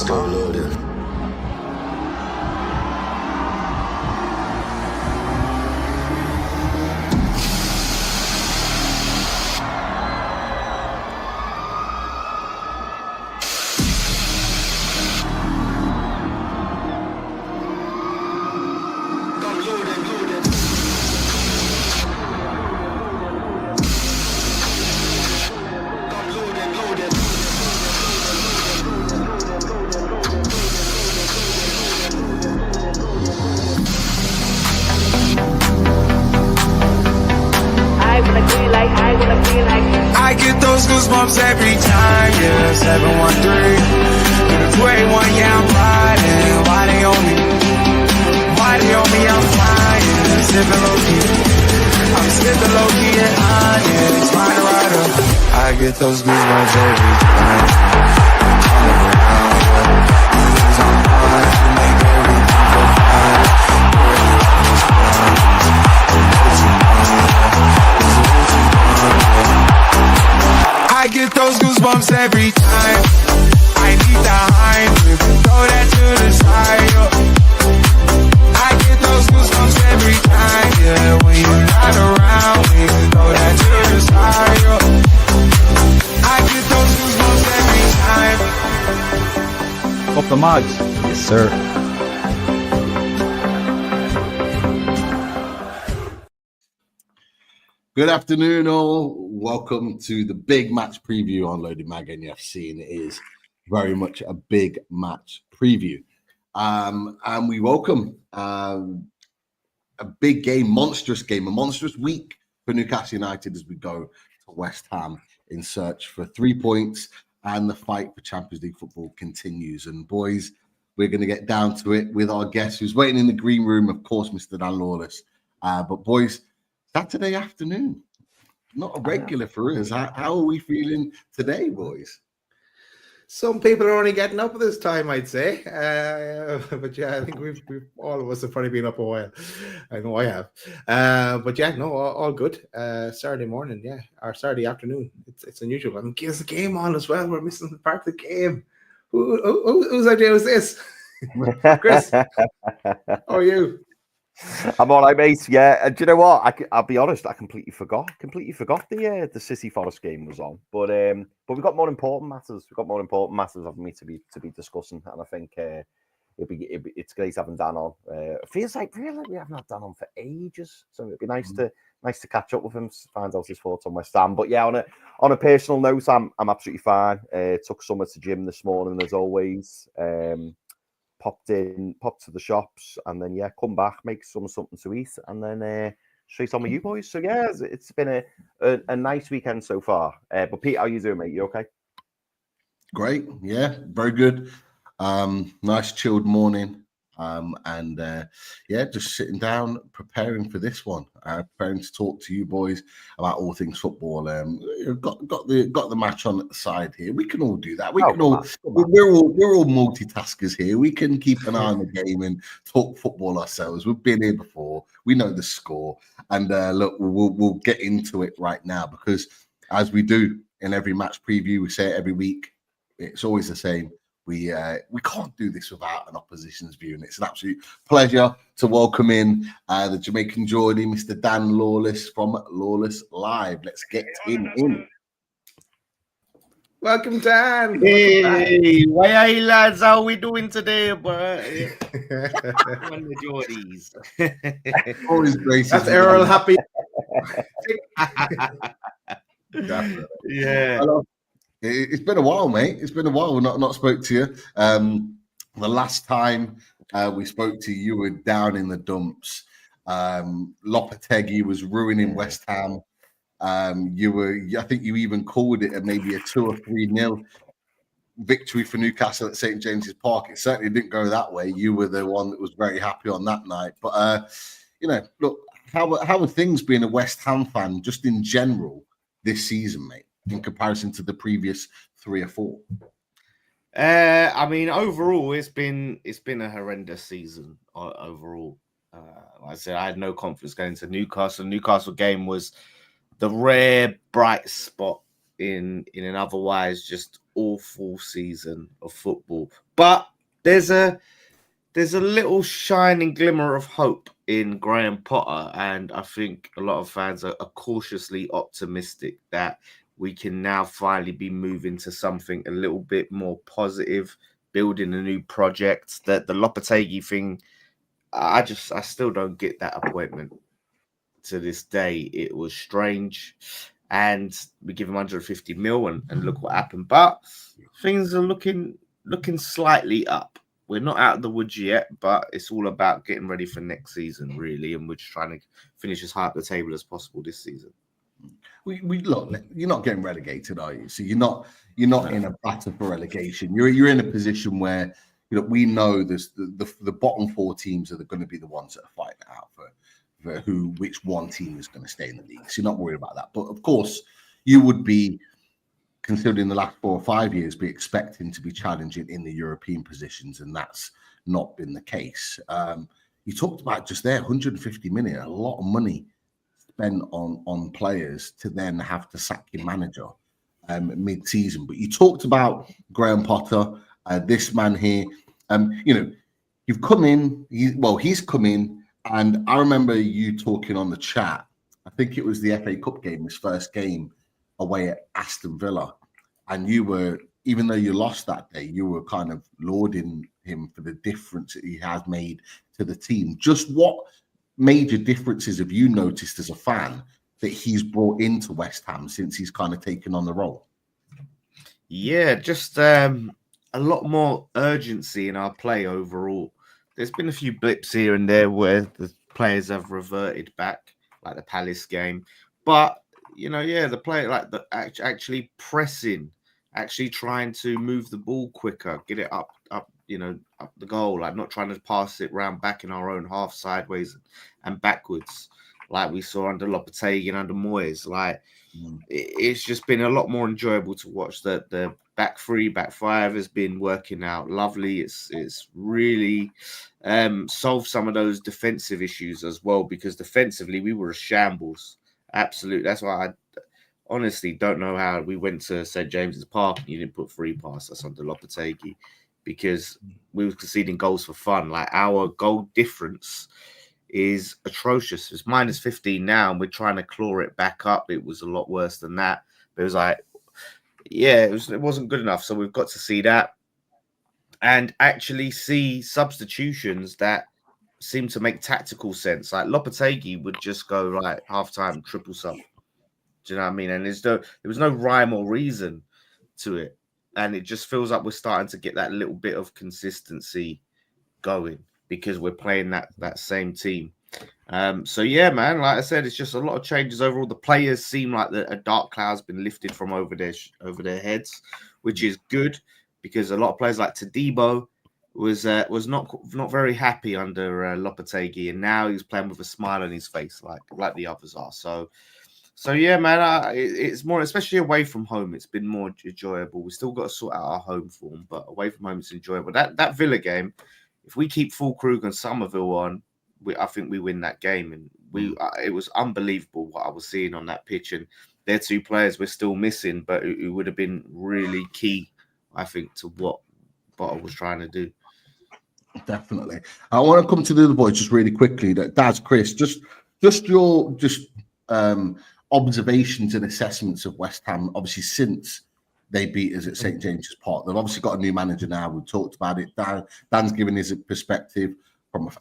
still loaded. I get those goosebumps every time, yeah, 713. Through the 281, yeah, I'm riding. Why they on me? Why they on me? I'm flying, sipping low-key. I'm sipping low-key and honest, flying rider. I get those goosebumps every time. I'm around, yeah. I'm hard to make everything go fine. I get those goosebumps every time. I need the high, throw that to the side. I get those goosebumps every time, yeah. When you're not around me, throw that to the side. I get those goosebumps every time. Up the mugs. Yes, sir. Good afternoon, all. Welcome to the big match preview on Loaded Mag NUFC, and it is very much a big match preview. And we welcome a big game, a monstrous week for Newcastle United as we go to West Ham in search for 3 points, and the fight for Champions League football continues. And boys, we're going to get down to it with our guest who's waiting in the green room, of course, Mr. Dan Lawless. But boys, Saturday afternoon, not a regular for us. How are we feeling today, boys? Some people are only getting up at this time, I'd say. But yeah, I think we've all of us have probably been up a while. I know I have. But yeah, no, all good. Saturday morning, yeah, or Saturday afternoon. It's unusual. I mean, there's the game on as well. We're missing the part of the game. Whose idea was this? Chris, how are you? I'm all right, mate. Yeah, and do you know what? I'll be honest. I completely forgot the City Forest game was on. But we've got more important matters. We've got more important matters of me to be discussing, and I think it's great having Dan on. It feels like we haven't had Dan on for ages, so it'd be nice to catch up with him, find out his thoughts on West Ham. But yeah, on a personal note, I'm absolutely fine. Took Summer to gym this morning as always. Popped to the shops, and then come back, make something to eat, and then straight on with you boys. So yeah, it's been a nice weekend so far. But Pete, how you doing, mate? You okay? Great, yeah, very good. Nice chilled morning. Just sitting down, preparing for this one, preparing to talk to you boys about all things football. Got the match on at the side here. We can all do that. We're all multitaskers here. We can keep an eye on the game and talk football ourselves. We've been here before. We know the score. And look, we'll get into it right now, because as we do in every match preview, we say it every week. It's always the same. We can't do this without an opposition's view, and it's an absolute pleasure to welcome in the Jamaican Geordie, Mr. Dan Lawless from Lawless Live. Let's get him in. Welcome, Dan. Hey, why are you lads? How we doing today, boy? On the Geordies. Always gracious. That's Errol happy. Definitely. Yeah. It's been a while, mate. It's been a while. Not spoke to you. The last time we spoke to you, you were down in the dumps. Lopetegui was ruining West Ham. I think you even called it maybe a 2 or 3-0 victory for Newcastle at St. James's Park. It certainly didn't go that way. You were the one that was very happy on that night. But look, how are things being a West Ham fan just in general this season, mate, in comparison to the previous 3 or 4? I mean, overall, it's been a horrendous season. Overall, like I said, I had no confidence going to Newcastle. Newcastle game was the rare bright spot in an otherwise just awful season of football. But there's a little shining glimmer of hope in Graham Potter, and I think a lot of fans are cautiously optimistic that we can now finally be moving to something a little bit more positive, building a new project. That the Lopetegui thing, I still don't get that appointment to this day. It was strange, and we give him 150 mil, and look what happened. But things are looking slightly up. We're not out of the woods yet, but it's all about getting ready for next season, really, and we're just trying to finish as high up the table as possible this season. We look. You're not getting relegated, are you? So you're not in a battle for relegation. You're in a position where we know this. The bottom 4 teams are going to be the ones that are fighting it out for which one team is going to stay in the league. So you're not worried about that. But of course, you would be, considering the last 4 or 5 years, be expecting to be challenging in the European positions, and that's not been the case. You talked about just there 150 million, a lot of money spent on players to then have to sack your manager mid-season. But you talked about Graham Potter, this man here. You've come in. He's come in, and I remember you talking on the chat. I think it was the FA Cup game, his first game away at Aston Villa, and you were, even though you lost that day, you were kind of lauding him for the difference that he has made to the team. Just what major differences have you noticed as a fan that he's brought into West Ham since he's kind of taken on the role? Yeah, just a lot more urgency in our play overall. There's been a few blips here and there where the players have reverted back, like the Palace game, but the player actually pressing, actually trying to move the ball quicker, get it up the goal, like not trying to pass it round back in our own half, sideways and backwards, like we saw under Lopetegui and under Moyes. Like it's just been a lot more enjoyable to watch. The back 3, back 5 has been working out lovely. It's really solved some of those defensive issues as well, because defensively we were a shambles. Absolutely. That's why I honestly don't know how we went to St. James's Park and you didn't put 3 past us under Lopetegui, because we were conceding goals for fun. Like, our goal difference is atrocious. It's minus 15 now, and we're trying to claw it back up. It was a lot worse than that. But it was like, it wasn't good enough. So we've got to see that and actually see substitutions that seem to make tactical sense. Like Lopetegui would just go right halftime, triple sub. Do you know what I mean? And there was no rhyme or reason to it. And it just feels like we're starting to get that little bit of consistency going because we're playing that same team. So yeah, man, like I said, it's just a lot of changes overall. The players seem like a dark cloud's been lifted from over their heads, which is good, because a lot of players like Todibo was not very happy under Lopetegui, and now he's playing with a smile on his face like the others are. So yeah, man, it's more, especially away from home, it's been more enjoyable. We still got to sort out our home form, but away from home it's enjoyable. That Villa game, if we keep Fulkrug and Somerville on, I think we win that game. And it was unbelievable what I was seeing on that pitch, and their 2 players we're still missing, but it would have been really key, I think, to what Potter was trying to do. Definitely. I want to come to the other boys just really quickly. Daz, Chris, just your observations and assessments of West Ham, obviously since they beat us at St. James's Park. They've obviously got a new manager now. We've talked about it. Dan's given his perspective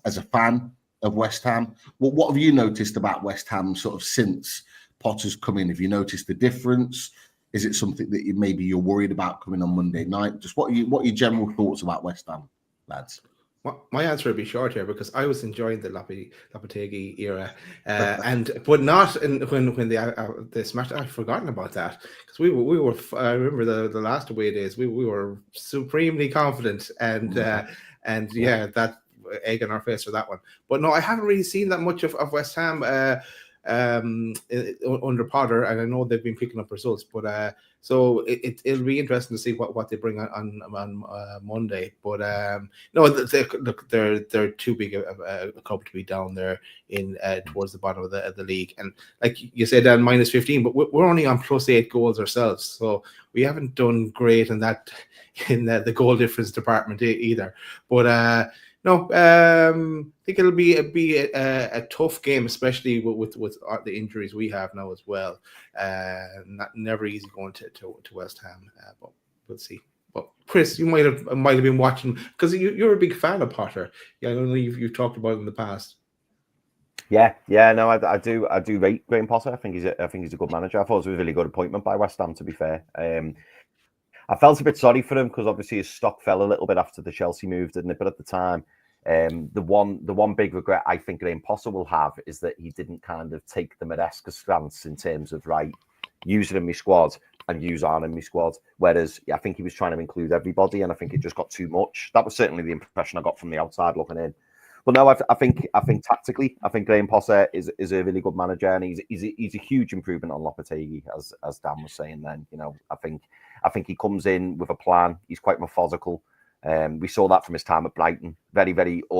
as a fan of West Ham. What have you noticed about West Ham sort of since Potter's come in? Have you noticed the difference? Is it something that you're worried about coming on Monday night? Just what are your general thoughts about West Ham, lads? My answer would be short here, because I was enjoying the Lopetegui era, but not when they smashed. I've forgotten about that, because we were. I remember the last away days. We were supremely confident, and that egg on our face for that one. But no, I haven't really seen that much of West Ham under Potter, and I know they've been picking up results. But So it'll be interesting to see what they bring on Monday. But no, they're too big a club to be down there in towards the bottom of the league. And like you said, Dan, minus 15, but we're only on plus 8 goals ourselves, so we haven't done great in that in the goal difference department either. But no, I think it'll be a tough game, especially with the injuries we have now as well. Never easy going to West Ham, but we'll see. But Chris, you might have been watching because you're a big fan of Potter. Yeah, I know you've talked about it in the past. Yeah, no, I do rate Graham Potter. I think he's a good manager. I thought it was a really good appointment by West Ham, to be fair. I felt a bit sorry for him because obviously his stock fell a little bit after the Chelsea move, didn't it? But at the time, the one big regret I think Graham Potter will have is that he didn't kind of take the Maresca stance in terms of use it in my squad and use Arne in my squad. Whereas I think he was trying to include everybody, and I think it just got too much. That was certainly the impression I got from the outside looking in. But no, I think tactically, I think Graham Potter is a really good manager, and he's a huge improvement on Lopetegui, as Dan was saying. Then I think he comes in with a plan. He's quite methodical. We saw that from his time at Brighton.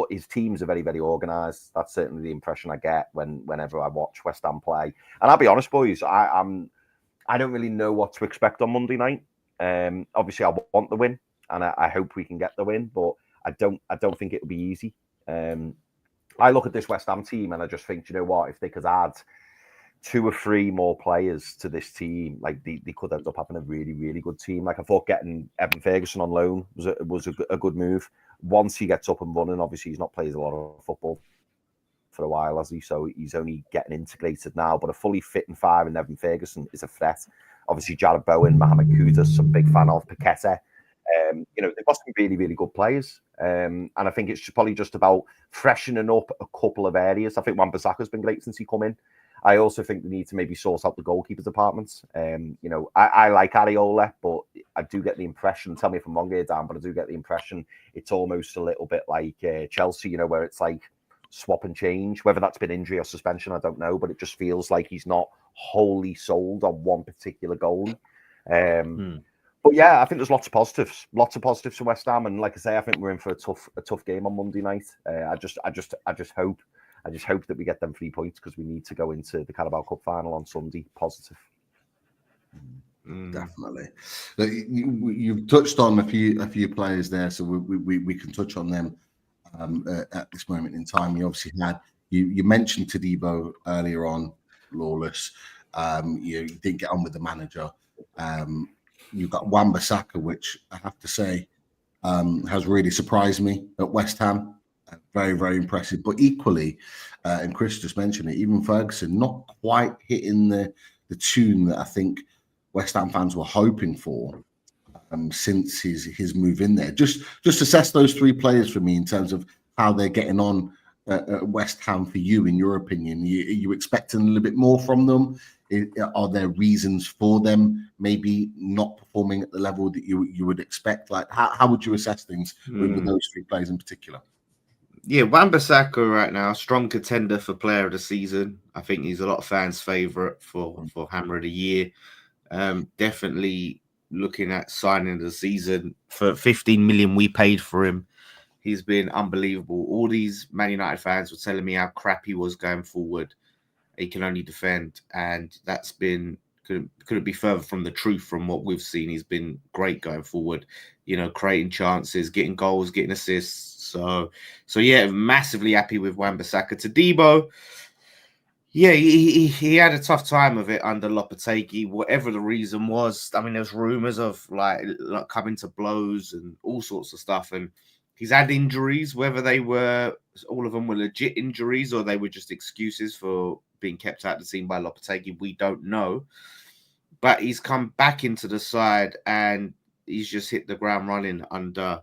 His teams are very, very organised. That's certainly the impression I get whenever I watch West Ham play. And I'll be honest, boys, I don't really know what to expect on Monday night. Obviously, I want the win, and I hope we can get the win, but I don't think it'll be easy. I look at this West Ham team and I just think, you know what, if they could add 2 or 3 more players to this team, like they could end up having a really, really good team. Like I thought getting Evan Ferguson on loan was a good move. Once he gets up and running, obviously he's not played a lot of football for a while, has he? So he's only getting integrated now, but a fully fit and firing Evan Ferguson is a threat. Obviously Jared Bowen, Mohamed Kudus, I'm a big fan of, Paqueta. They've got some really, really good players. And I think it's probably just about freshening up a couple of areas. I think Wan-Bissaka's been great since he come in. I also think they need to maybe sort out the goalkeeper departments. I like Areola, but I do get the impression, tell me if I'm wrong here, Dan, but I do get the impression it's almost a little bit like Chelsea, where it's like swap and change. Whether that's been injury or suspension, I don't know, but it just feels like he's not wholly sold on one particular goalie. But yeah, I think there's lots of positives for West Ham, and like I say, I think we're in for a tough game on Monday night. I just hope that we get them 3 points because we need to go into the Carabao Cup final on Sunday positive. Definitely. You've touched on a few players there, so we can touch on them at this moment in time. You obviously had you mentioned Todibo earlier on, Lawless. You didn't get on with the manager. You've got Wan-Bissaka, which I have to say has really surprised me at West Ham. Very, very impressive. But equally, and Chris just mentioned it, even Ferguson not quite hitting the tune that I think West Ham fans were hoping for since his move in there. Just assess those 3 players for me in terms of how they're getting on at West Ham for you, in your opinion. Are you expecting a little bit more from them? Are there reasons for them maybe not performing at the level that you would expect? Like, how would you assess things with those 3 players in particular? Yeah, Wan-Bissaka right now, strong contender for player of the season. I think he's a lot of fans' favourite for Hammer of the Year. Definitely looking at signing of the season. For 15 million we paid for him, he's been unbelievable. All these Man United fans were telling me how crap he was going forward. He can only defend, and that's been couldn't be further from the truth from what we've seen. He's been great going forward, creating chances, getting goals, getting assists. So yeah, massively happy with Wan-Bissaka. Todibo, yeah, he had a tough time of it under Lopetegui, whatever the reason was. I mean, there's rumours of like coming to blows and all sorts of stuff, and he's had injuries, whether all of them were legit injuries or they were just excuses for being kept out of the team by Lopetegui, we don't know. But he's come back into the side and he's just hit the ground running under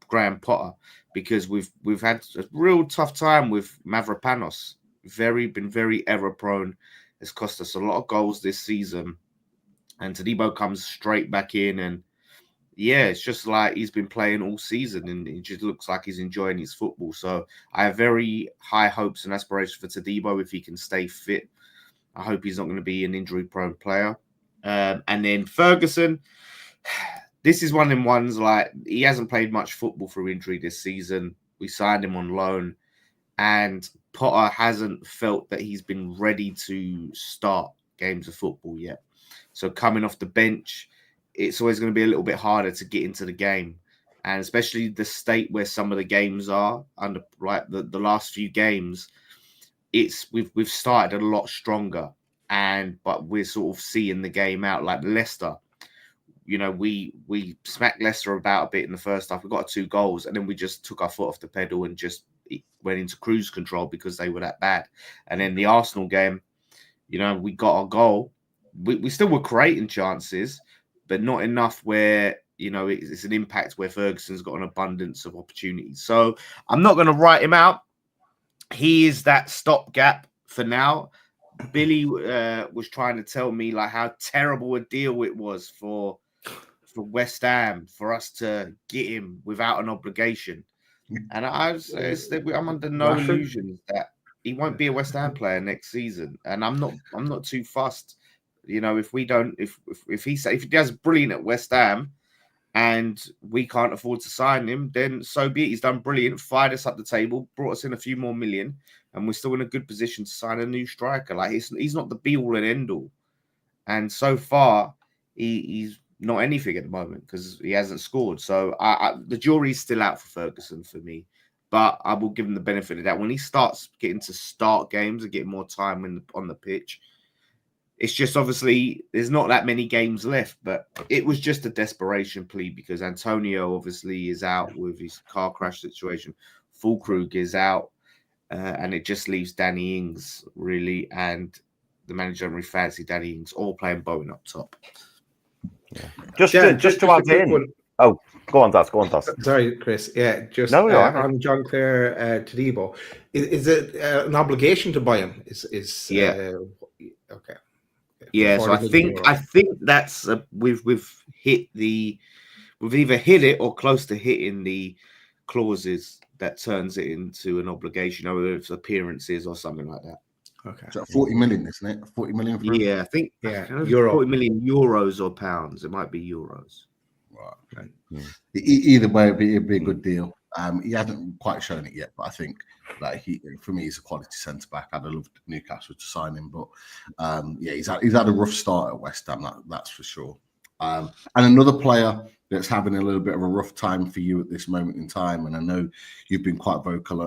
Graham Potter, because we've had a real tough time with Mavropanos. Been very error prone. It's cost us a lot of goals this season. And Todibo comes straight back in, and yeah, it's just like he's been playing all season and it just looks like he's enjoying his football. So I have very high hopes and aspirations for Todibo if he can stay fit. I hope he's not going to be an injury-prone player. And then Ferguson, this is one of them ones like he hasn't played much football through injury this season. We signed him on loan, and Potter hasn't felt that he's been ready to start games of football yet. So coming off the bench, it's always going to be a little bit harder to get into the game. And especially the state where some of the games are under, like the last few games, we've started a lot stronger, but we're sort of seeing the game out. Like Leicester, you know, we smacked Leicester about a bit in the first half. We got 2 goals, and then we just took our foot off the pedal and just went into cruise control because they were that bad. And then the Arsenal game, you know, we got our goal. We still were creating chances, but not enough where, you know, it's an impact where Ferguson's got an abundance of opportunities. So I'm not going to write him out. He is that stopgap for now. Billy was trying to tell me like how terrible a deal it was for West Ham for us to get him without an obligation. And I'm under no illusions that he won't be a West Ham player next season. And I'm not too fussed. You know, if he does brilliant at West Ham and we can't afford to sign him, then so be it. He's done brilliant, fired us up the table, brought us in a few more million, and we're still in a good position to sign a new striker. Like he's not the be all and end all. And so far, he's not anything at the moment because he hasn't scored. So the jury's still out for Ferguson for me. But I will give him the benefit of that. When he starts getting to start games and get more time on the pitch, it's just obviously there's not that many games left, but it was just a desperation plea because Antonio obviously is out with his car crash situation. Fulkrug is out, and it just leaves Danny Ings really, and the manager don't really fancy Danny Ings all playing Bowen up top. Yeah. Just to add in. One. Oh, go on, Das. Sorry, Chris. Yeah, just on John Clare Todibo. Is it an obligation to buy him? Okay. Yeah, so I think that's we've either hit it or close to hitting the clauses that turns it into an obligation, whether it's appearances or something like that. Okay, so 40 million, isn't it? 40 million. I think. Yeah, 40 million euros or pounds. It might be euros. Right. Okay. Yeah. Either way, it'd be a good deal. He hasn't quite shown it yet, but I think like for me, he's a quality centre back. I'd have loved Newcastle to sign him, but he's had a rough start at West Ham. That's for sure. And another player that's having a little bit of a rough time for you at this moment in time, and I know you've been quite vocal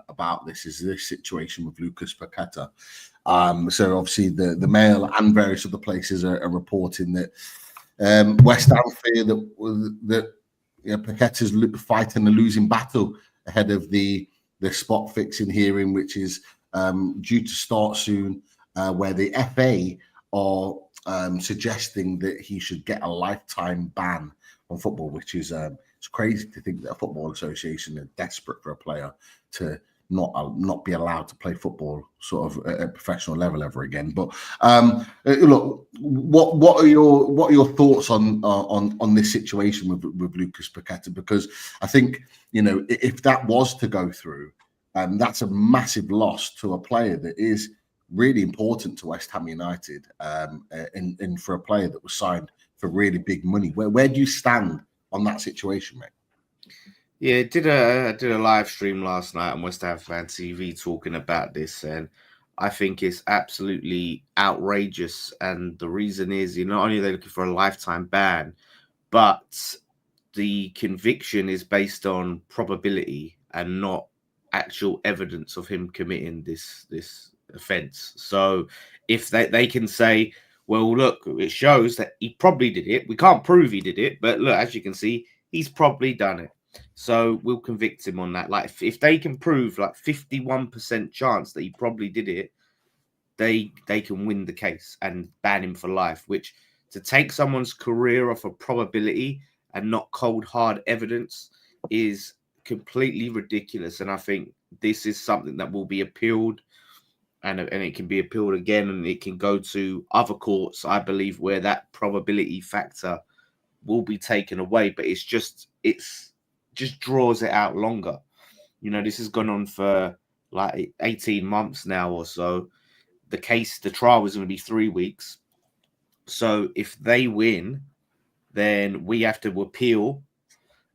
about this, is this situation with Lucas Paqueta. So obviously the Mail and various other places are reporting that West Ham fear that Paqueta's fighting a losing battle ahead of the spot fixing hearing, which is due to start soon, where the FA are suggesting that he should get a lifetime ban on football, which is it's crazy to think that a football association are desperate for a player to not be allowed to play football sort of at a professional level ever again. But look, what are your thoughts on this situation with Lucas Paqueta? Because I think, you know, if that was to go through, that's a massive loss to a player that is really important to West Ham United, and for a player that was signed for really big money. Where do you stand on that situation, mate? Yeah, I did a live stream last night on West Ham Fan TV talking about this, and I think it's absolutely outrageous. And the reason is, not only are they looking for a lifetime ban, but the conviction is based on probability and not actual evidence of him committing this offence. So if they can say, well, look, it shows that he probably did it. We can't prove he did it, but look, as you can see, he's probably done it. So we'll convict him on that. Like if they can prove like 51% chance that he probably did it, they can win the case and ban him for life. Which, to take someone's career off a probability and not cold hard evidence is completely ridiculous. And I think this is something that will be appealed, and it can be appealed again, and it can go to other courts, I believe, where that probability factor will be taken away. But it just draws it out longer. This has gone on for like 18 months now or so. The trial was going to be 3 weeks. So if they win, then we have to appeal,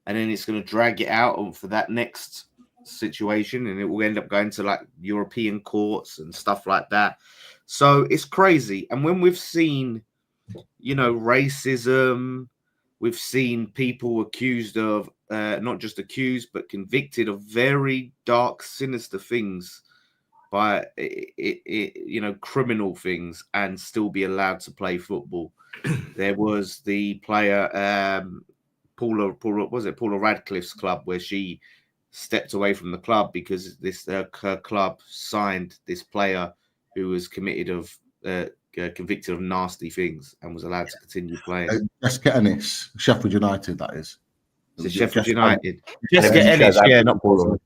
and then it's going to drag it out for that next situation, and it will end up going to like European courts and stuff like that. So it's crazy. And when we've seen, racism, we've seen people accused of, not just accused, but convicted of very dark, sinister things by, criminal things, and still be allowed to play football. There was the player, Paula Radcliffe's club, where she stepped away from the club because her club signed this player who was convicted of nasty things and was allowed to continue playing. Jessica Ennis, Sheffield United, that is. So Sheffield United. Jessica Ennis, yeah, not Paula.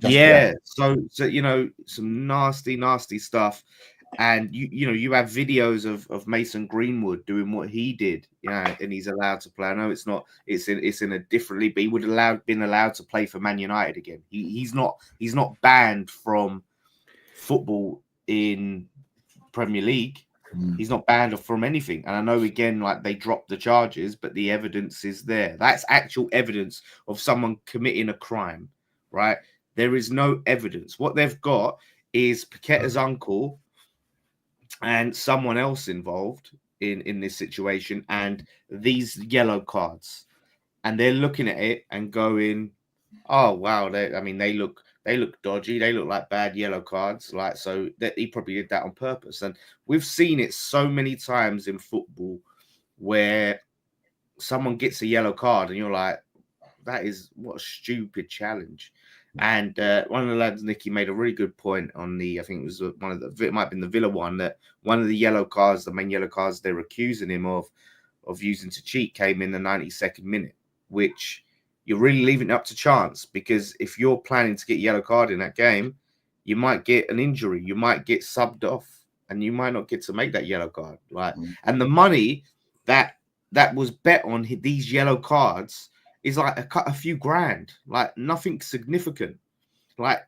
Yeah. So some nasty stuff. And you have videos of Mason Greenwood doing what he did, and he's allowed to play. I know it's in a different league, but he would been allowed to play for Man United again. He's not banned from football in Premier League. He's not banned from anything. And I know again, like, they dropped the charges, but the evidence is there. That's actual evidence of someone committing a crime, right? There is no evidence. What they've got is Paqueta's uncle and someone else involved in this situation, and these yellow cards, and they're looking at it and going, "Oh wow, they look dodgy. They look like bad yellow cards." Like, so that he probably did that on purpose. And we've seen it so many times in football where someone gets a yellow card, and you're like, "That is what a stupid challenge." And one of the lads, Nicky, made a really good point on I think it was it might have been the Villa one, that one of the yellow cards, the main yellow cards they're accusing him of using to cheat, came in the 92nd minute, which you're really leaving it up to chance, because if you're planning to get a yellow card in that game, you might get an injury, you might get subbed off, and you might not get to make that yellow card. Right? And the money that was bet on these yellow cards is like a few grand, like nothing significant. Like,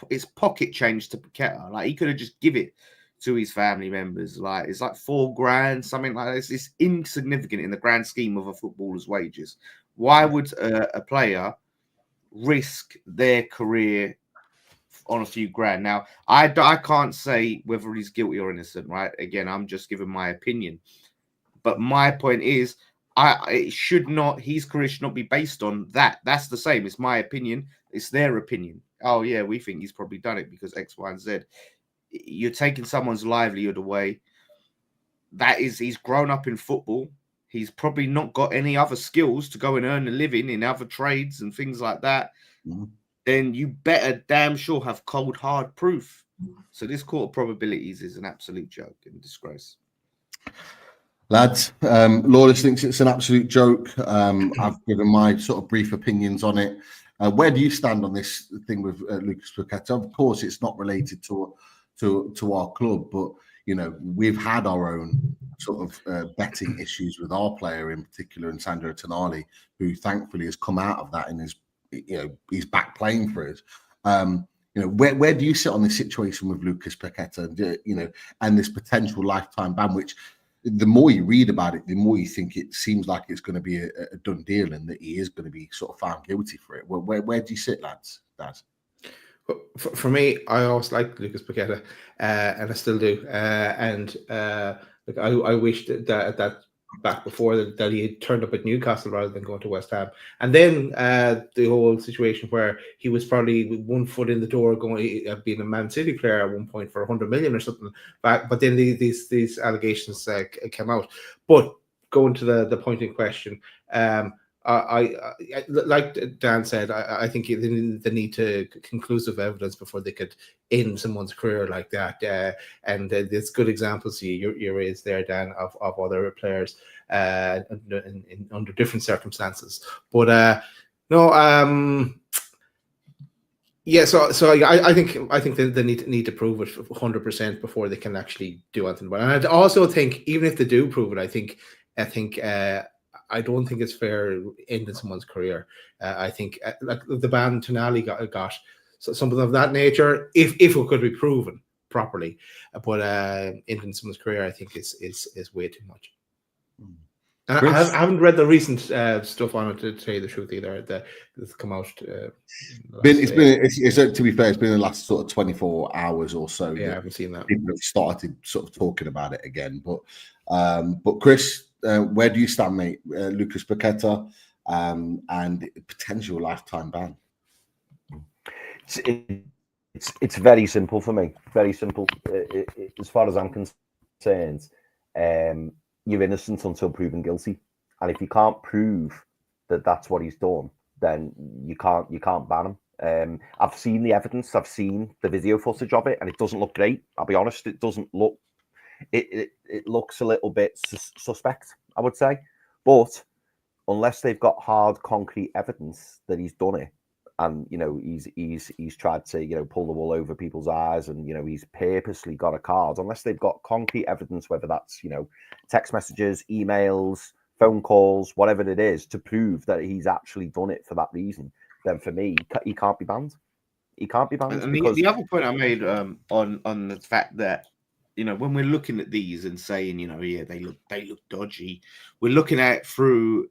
it's pocket change to Paqueta. Like, he could have just give it to his family members. Like, it's like $4,000, something like this. It's insignificant in the grand scheme of a footballer's wages. Why would a player risk their career on a few grand? Now, I can't say whether he's guilty or innocent, right? Again, I'm just giving my opinion. But my point is, his career should not be based on that. That's the same. It's my opinion. It's their opinion. Oh yeah, we think he's probably done it because X, Y, and Z. You're taking someone's livelihood away. He's grown up in football. He's probably not got any other skills to go and earn a living in other trades and things like that. Then you better damn sure have cold, hard proof. So this court of probabilities is an absolute joke and disgrace. Lads, Lawless thinks it's an absolute joke. I've given my sort of brief opinions on it. Where do you stand on this thing with Lucas Paqueta? Of course, it's not related to our club, but we've had our own sort of betting issues with our player in particular, and Sandro Tonali, who thankfully has come out of that and is, he's back playing for us. Where do you sit on this situation with Lucas Paqueta, and this potential lifetime ban, which, the more you read about it, the more you think it seems like it's going to be a done deal, and that he is going to be sort of found guilty for it. Where do you sit, lads? For me, I always liked Lucas Paqueta, and I still do. I wish that back before that he had turned up at Newcastle rather than going to West Ham. And then the whole situation where he was probably with one foot in the door going being a Man City player at one point for 100 million or something back. But then these allegations came out. But going to the point in question, I like Dan said, I think they need to conclusive evidence before they could end someone's career like that. And there's good examples you raised there, Dan, of other players under different circumstances. But yeah. So I think they need to prove it 100% before they can actually do anything. But I also think even if they do prove it, I don't think it's fair ending someone's career. I think like the ban Tonali got something of that nature, if it could be proven. properly. But ending someone's career, I think, is way too much. And I haven't read the recent stuff on it, to tell you the truth, either. That's come out. To be fair, it's been the last sort of 24 hours or so. Yeah, I haven't seen that. People have started sort of talking about it again. But Chris, where do you stand, mate? Lucas Paqueta and potential lifetime ban. It's very simple for me. Very simple. As far as I'm concerned, you're innocent until proven guilty, and if you can't prove that that's what he's done, then you can't ban him. I've seen the evidence. I've seen the video footage of it, and it doesn't look great. I'll be honest. It doesn't look. It looks a little bit suspect, I would say. But unless they've got hard, concrete evidence that he's done it, and he's tried to pull the wool over people's eyes, and he's purposely got a card, unless they've got concrete evidence, whether that's text messages, emails, phone calls, whatever it is, to prove that he's actually done it for that reason, then for me he can't be banned. He can't be banned. And because... the other point I made on the fact that when we're looking at these and saying they look dodgy, we're looking at it through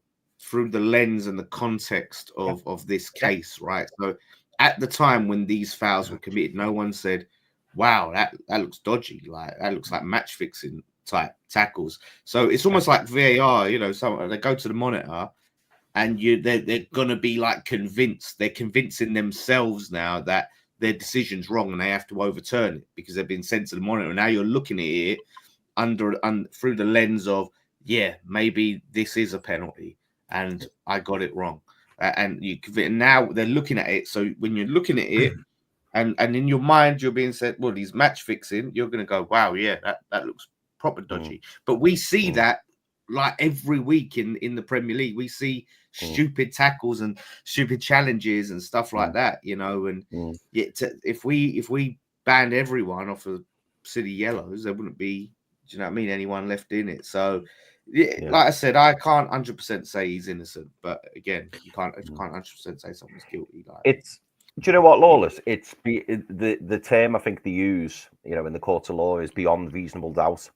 the lens and the context of this case, right? So at the time when these fouls were committed, no one said, wow, that looks dodgy, like that looks like match fixing type tackles. So it's almost like VAR, they go to the monitor and they're gonna be like convinced. They're convincing themselves now that their decision's wrong and they have to overturn it because they've been sent to the monitor. Now you're looking at it through the lens of, maybe this is a penalty and I got it wrong. And now they're looking at it. So when you're looking at it and in your mind, you're being said, well, he's match fixing, you're going to go, wow, that looks proper dodgy. But we see that like every week in the Premier League. We see stupid tackles and stupid challenges and stuff like that, and if we banned everyone off of City yellows, there wouldn't be, do you know what I mean, anyone left in it. So like I said, I can't 100% say he's innocent, but again, you can't 100% say someone's guilty. Do you know what, Lawless? It's the term I think they use, in the court of law, is beyond reasonable doubt.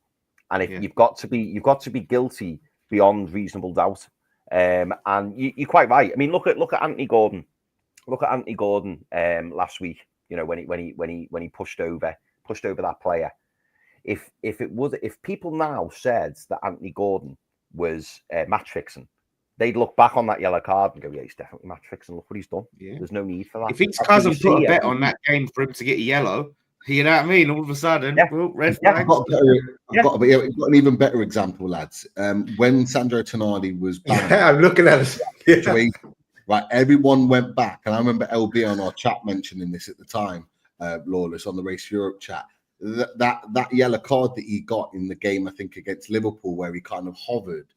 And if you've got to be guilty beyond reasonable doubt. And you're quite right. I mean, look at Anthony Gordon. Look at Anthony Gordon last week. When he pushed over that player. If people now said that Anthony Gordon was match fixing, they'd look back on that yellow card and go, yeah, he's definitely match fixing. Look what he's done. Yeah. There's no need for that. If his cousin put a bet on that game for him to get a yellow, you know what I mean? All of a sudden, red flag. I've got an even better example, lads. When Sandro Tonali was banned, I'm looking at it. Right, everyone went back, and I remember LB on our chat mentioning this at the time, Lawless, on the Race Europe chat. That yellow card that he got in the game, I think against Liverpool, where he kind of hovered.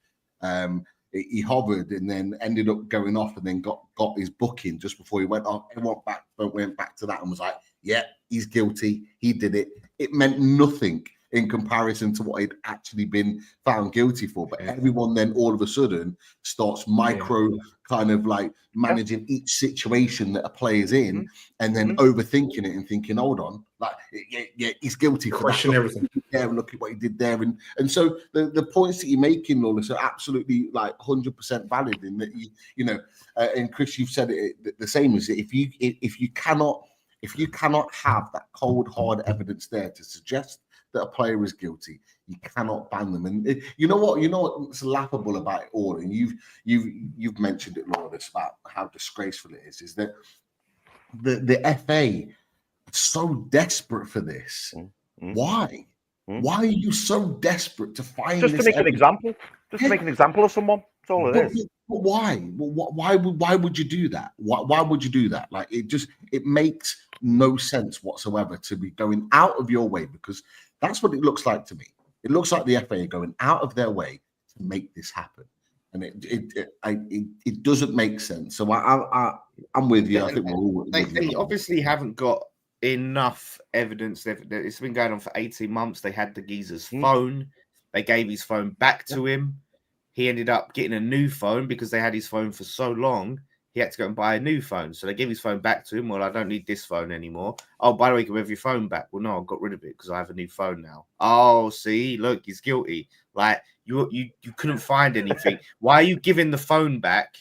He hovered and then ended up going off, and then got his booking just before he went off. Everyone went back to that and was like, yeah, he's guilty. He did it. It meant nothing in comparison to what he'd actually been found guilty for. But everyone then all of a sudden starts kind of like managing each situation that a player's in, and then overthinking it and thinking, hold on, like, he's guilty. Question everything. Yeah, look at what he did there. And so the points that you're making, Lawless, are absolutely like 100% valid in that, and Chris, you've said it the same as if you cannot have that cold, hard evidence there to suggest that a player is guilty, you cannot ban them. And you know what's laughable about it all, and you've mentioned it, Lawless, about how disgraceful it is that the FA are so desperate for this. Why? Why are you so desperate to find just this to make an example? Just to make an example of someone. That's all it is. But why? Why would you do that? Why would you do that? Like, it makes no sense whatsoever to be going out of your way, because that's what it looks like to me. It looks like the FA are going out of their way to make this happen, and it doesn't make sense. So I'm with you. I think we're all. They obviously haven't got enough evidence. It's been going on for 18 months. They had the geezer's phone. They gave his phone back to him. He ended up getting a new phone because they had his phone for so long. he had to go and buy a new phone. So they gave his phone back to him. Well, I don't need this phone anymore. Oh, by the way, can we have your phone back? Well, no, I got rid of it because I have a new phone now. Oh, see, look, he's guilty. Like you couldn't find anything. Why are you giving the phone back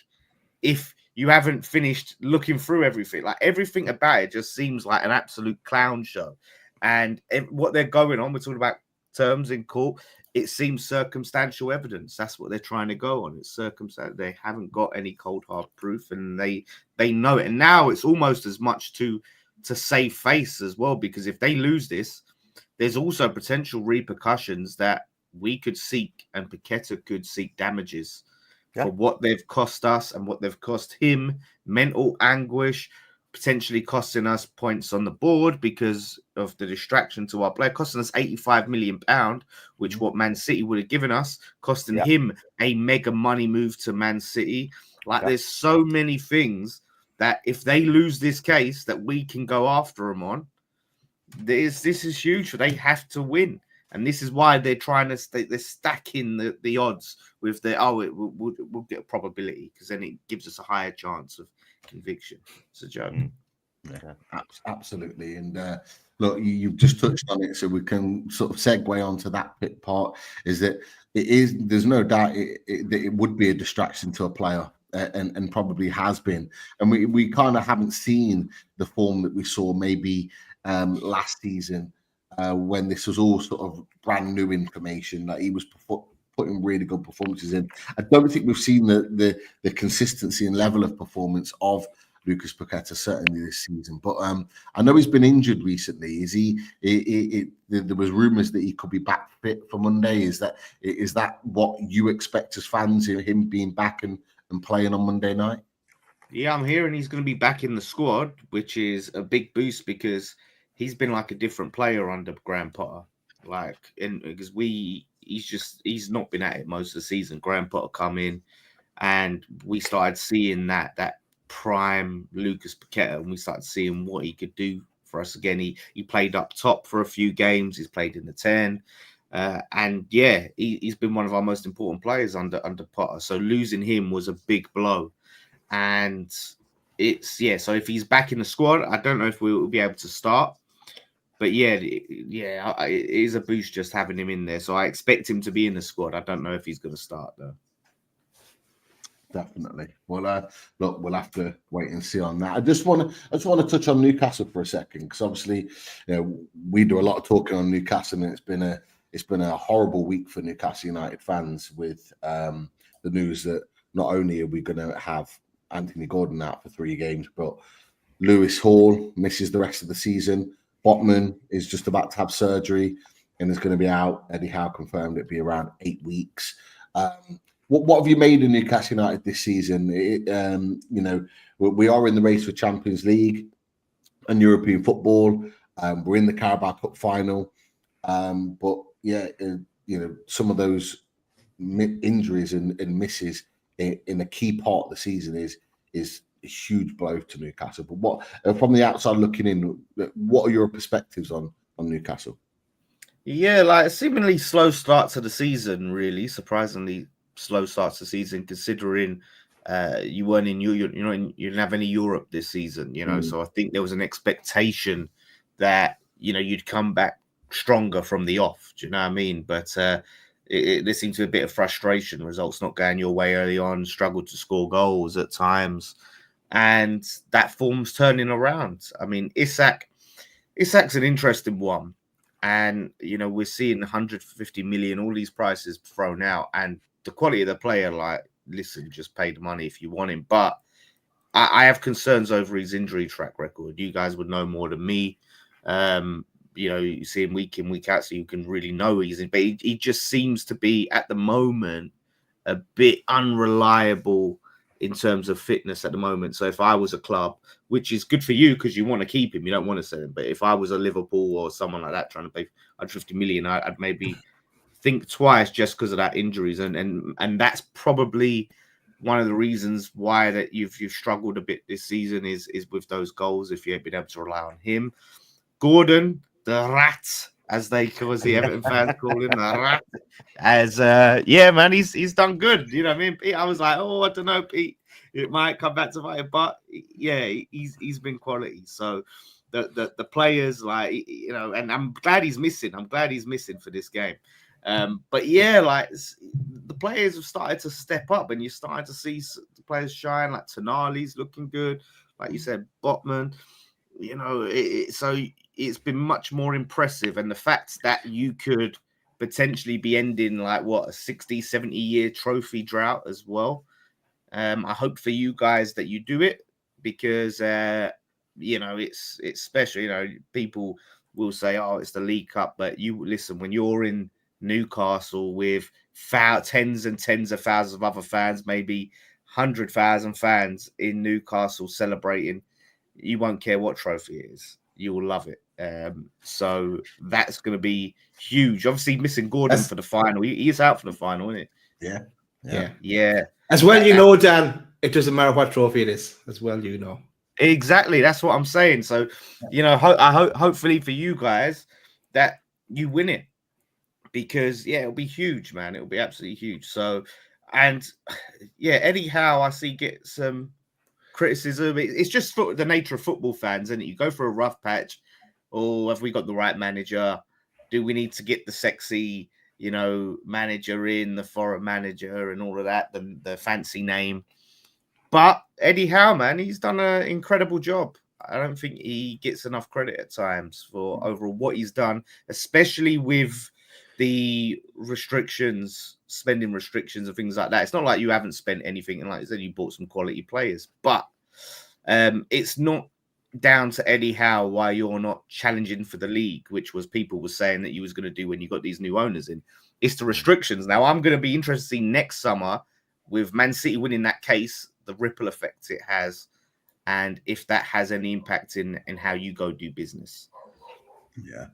if you haven't finished looking through everything? Like everything about it just seems like an absolute clown show. And what they're going on, we're talking about terms in court. It seems circumstantial evidence. That's what they're trying to go on. It's circumstantial. They haven't got any cold hard proof, and they know it. And now it's almost as much to save face as well, because if they lose this, there's also potential repercussions that we could seek, and Paqueta could seek damages for what they've cost us and what they've cost him, mental anguish, potentially costing us points on the board because of the distraction to our player, costing us £85 million, which what Man City would have given us, costing him a mega money move to Man City. Like there's so many things that if they lose this case that we can go after them on. This is huge. They have to win. And this is why they're trying to they're stacking the odds with we'll get a probability, because then it gives us a higher chance of conviction. It's a joke. Yeah, absolutely. And look, you've just touched on it, so we can sort of segue onto that bit part. Is that there's no doubt that it would be a distraction to a player, and probably has been. And we kind of haven't seen the form that we saw maybe last season, when this was all sort of brand new information. Like he was putting really good performances in. I don't think we've seen the consistency and level of performance of Lucas Paqueta certainly this season. But I know he's been injured recently. Is he? There was rumours that he could be back fit for Monday. Is that what you expect as fans, him being back and playing on Monday night? Yeah, I'm hearing he's going to be back in the squad, which is a big boost because he's been like a different player under Graham Potter. Because he's not been at it most of the season. Graham Potter come in, and we started seeing that prime Lucas Paqueta, and we started seeing what he could do for us again. He played up top for a few games. He's played in the 10, and he's been one of our most important players under Potter. So losing him was a big blow, and so if he's back in the squad, I don't know if we'll be able to start. But it is a boost just having him in there. So I expect him to be in the squad. I don't know if he's going to start though. Definitely. Well, look, we'll have to wait and see on that. I just want to touch on Newcastle for a second, because obviously, we do a lot of talking on Newcastle, and it's been a horrible week for Newcastle United fans with the news that not only are we going to have Anthony Gordon out for 3 games, but Lewis Hall misses the rest of the season. Botman is just about to have surgery and is going to be out. Eddie Howe confirmed it'd be around 8 weeks. What have you made of Newcastle United this season? We are in the race for Champions League and European football. We're in the Carabao Cup final. But some of those injuries and misses in a key part of the season is a huge blow to Newcastle. But what, from the outside looking in, what are your perspectives on Newcastle? Yeah, like a seemingly slow start to the season, really surprisingly slow start to the season, considering you weren't in you didn't have any Europe this season, So I think there was an expectation that you'd come back stronger from the off. Do you know what I mean? But there seemed to be a bit of frustration, results not going your way early on, struggled to score goals at times. And that form's turning around. I mean, Isak's an interesting one. And, we're seeing 150 million, all these prices thrown out. And the quality of the player, listen, just pay the money if you want him. But I have concerns over his injury track record. You guys would know more than me. You see him week in, week out, so you can really know he's in. But he just seems to be, at the moment, a bit unreliable in terms of fitness at the moment. So if I was a club, which is good for you because you want to keep him, you don't want to sell him. But if I was a Liverpool or someone like that trying to pay 150 million, I'd maybe think twice just because of that injuries. And that's probably one of the reasons why that you've struggled a bit this season is with those goals, if you haven't been able to rely on him. Gordon, the rat, as the Everton fans call him, the rat. Man, he's done good. You know what I mean, Pete? I was like, I don't know, Pete. it might come back to bite him. But yeah, he's been quality. So the players, like, you know, and I'm glad he's missing. I'm glad he's missing for this game. But yeah, like the players have started to step up, and you're starting to see the players shine. Like Tonali's looking good, like you said, Botman. You know, so it's been much more impressive, and the fact that you could potentially be ending like what a 60-70 year trophy drought as well. I hope for you guys that you do it, because you know, it's special. You know, people will say, oh, it's the League Cup, but you listen, when you're in Newcastle with tens and tens of thousands of other fans, maybe 100,000 fans in Newcastle celebrating, you won't care what trophy it is. You will love it. So that's going to be huge. Obviously, missing Gordon for the final. He's out for the final, isn't it? Yeah. As well, you know, Dan, it doesn't matter what trophy it is. As well, you know. Exactly. That's what I'm saying. So, you know, I hope, hopefully for you guys, that you win it, because yeah, it'll be huge, man. It'll be absolutely huge. So, and yeah, Eddie Howe, I see, get some criticism. It's just for the nature of football fans, and you go for a rough patch. Oh, have we got the right manager? Do we need to get the sexy, you know, manager in, the foreign manager and all of that, the fancy name? But Eddie Howe, man, he's done an incredible job. I don't think he gets enough credit at times for overall what he's done, especially with the restrictions, spending restrictions and things like that. It's not like you haven't spent anything, and like I said, you bought some quality players, but it's not down to Eddie Howe why you're not challenging for the league, which was people were saying that you was going to do when you got these new owners in. It's the restrictions. Now, I'm going to be interested to see next summer with Man City winning that case, the ripple effect it has, and if that has any impact in how you go do business. Yeah,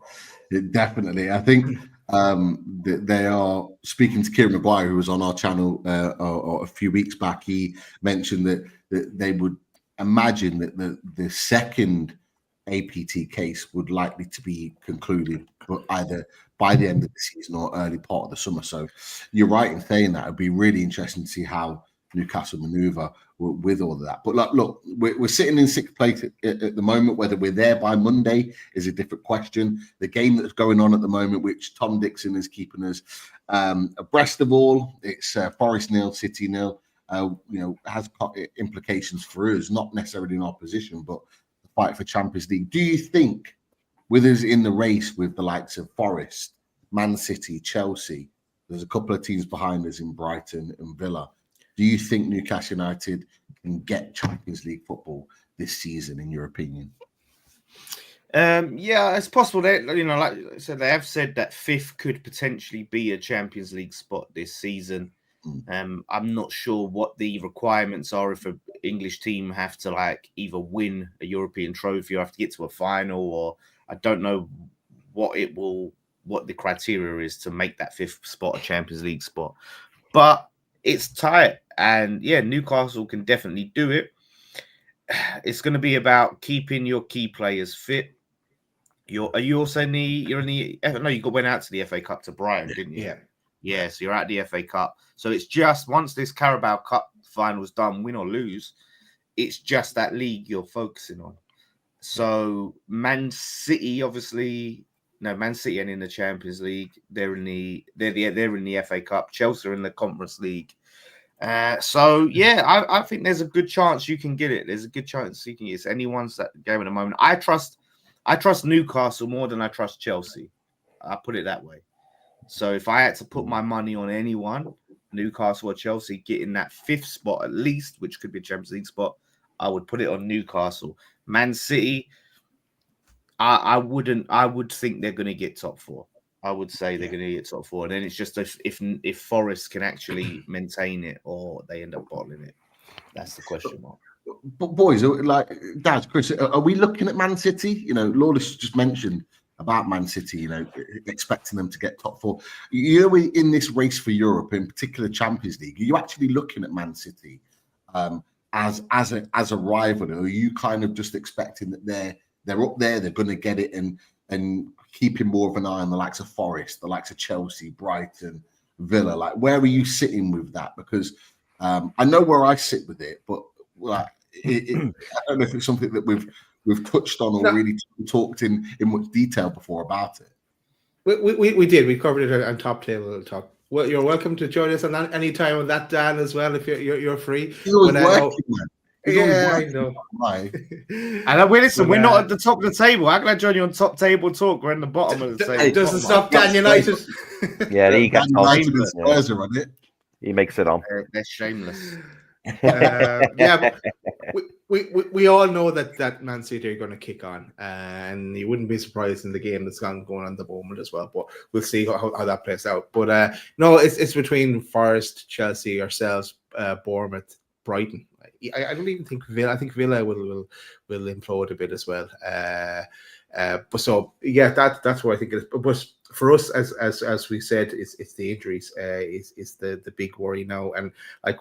definitely. I think they are speaking to Kieran Maguire, who was on our channel a few weeks back. He mentioned that they would imagine that the second APT case would likely to be concluded, but either by the end of the season or early part of the summer. So you're right in saying that. It'd be really interesting to see how Newcastle maneuver with all of that. But look, we're sitting in sixth place at the moment. Whether we're there by Monday is a different question. The game that's going on at the moment, which Tom Dixon is keeping us abreast of all, it's Forest 0, City 0. You know, has implications for us, not necessarily in our position, but the fight for Champions League. Do you think, with us in the race with the likes of Forest, Man City, Chelsea, there's a couple of teams behind us in Brighton and Villa, do you think Newcastle United can get Champions League football this season, in your opinion? Yeah, it's possible. They, you know, like I said, they have said that fifth could potentially be a Champions League spot this season. I'm not sure what the requirements are if an English team have to like either win a European trophy or have to get to a final, or I don't know what the criteria is to make that fifth spot a Champions League spot. But it's tight, and yeah, Newcastle can definitely do it. It's going to be about keeping your key players fit. Are you also in the? You're in the. No, you went out to the FA Cup to Brighton, didn't you? Yeah. So you're at the FA Cup. So it's just once this Carabao Cup final's done, win or lose, it's just that league you're focusing on. So Man City, obviously, no, Man City and in the Champions League. They're in the FA Cup. Chelsea are in the Conference League. So yeah, I think there's a good chance you can get it. There's a good chance you can get it. It's anyone's that game at the moment. I trust Newcastle more than I trust Chelsea. I put it that way. So if I had to put my money on anyone, Newcastle or Chelsea getting that fifth spot at least, which could be a Champions League spot, I would put it on Newcastle. Man City, I would think they're going to get top four. I would say they're going to get top four, and then it's just if Forest can actually maintain it or they end up bottling it. That's the question mark. But boys, like Dad, Chris, are we looking at Man City? You know, Lawless just mentioned about Man City, you know, expecting them to get top four. You know, in this race for Europe, in particular Champions League, are you actually looking at Man City as a rival, or are you kind of just expecting that they're up there, they're going to get it, and keeping more of an eye on the likes of Forest, the likes of Chelsea, Brighton, Villa? Like, where are you sitting with that? Because I know where I sit with it, but like, I don't know if it's something that we've touched on or really talked in much detail before about it. We did. We covered it on Top Table Talk. Well, you're welcome to join us on any time on that, Dan, as well, if you're free. He's always working, man. I know. And listen, we're not at the top of the table. How can I join you on Top Table Talk? We're in the bottom of the table. It doesn't stop Dan United. Yeah, he gets on. Spurs are on it. He makes it on. They're shameless. Yeah, we all know that Man City are going to kick on, and you wouldn't be surprised in the game that's going on at the moment as well. But we'll see how that plays out. But no, it's between Forest, Chelsea, ourselves, Bournemouth, Brighton. I don't even think Villa. I think Villa will implode a bit as well. But so yeah, that's what I think it is. But for us, as we said, it's the injuries is the big worry now, and like.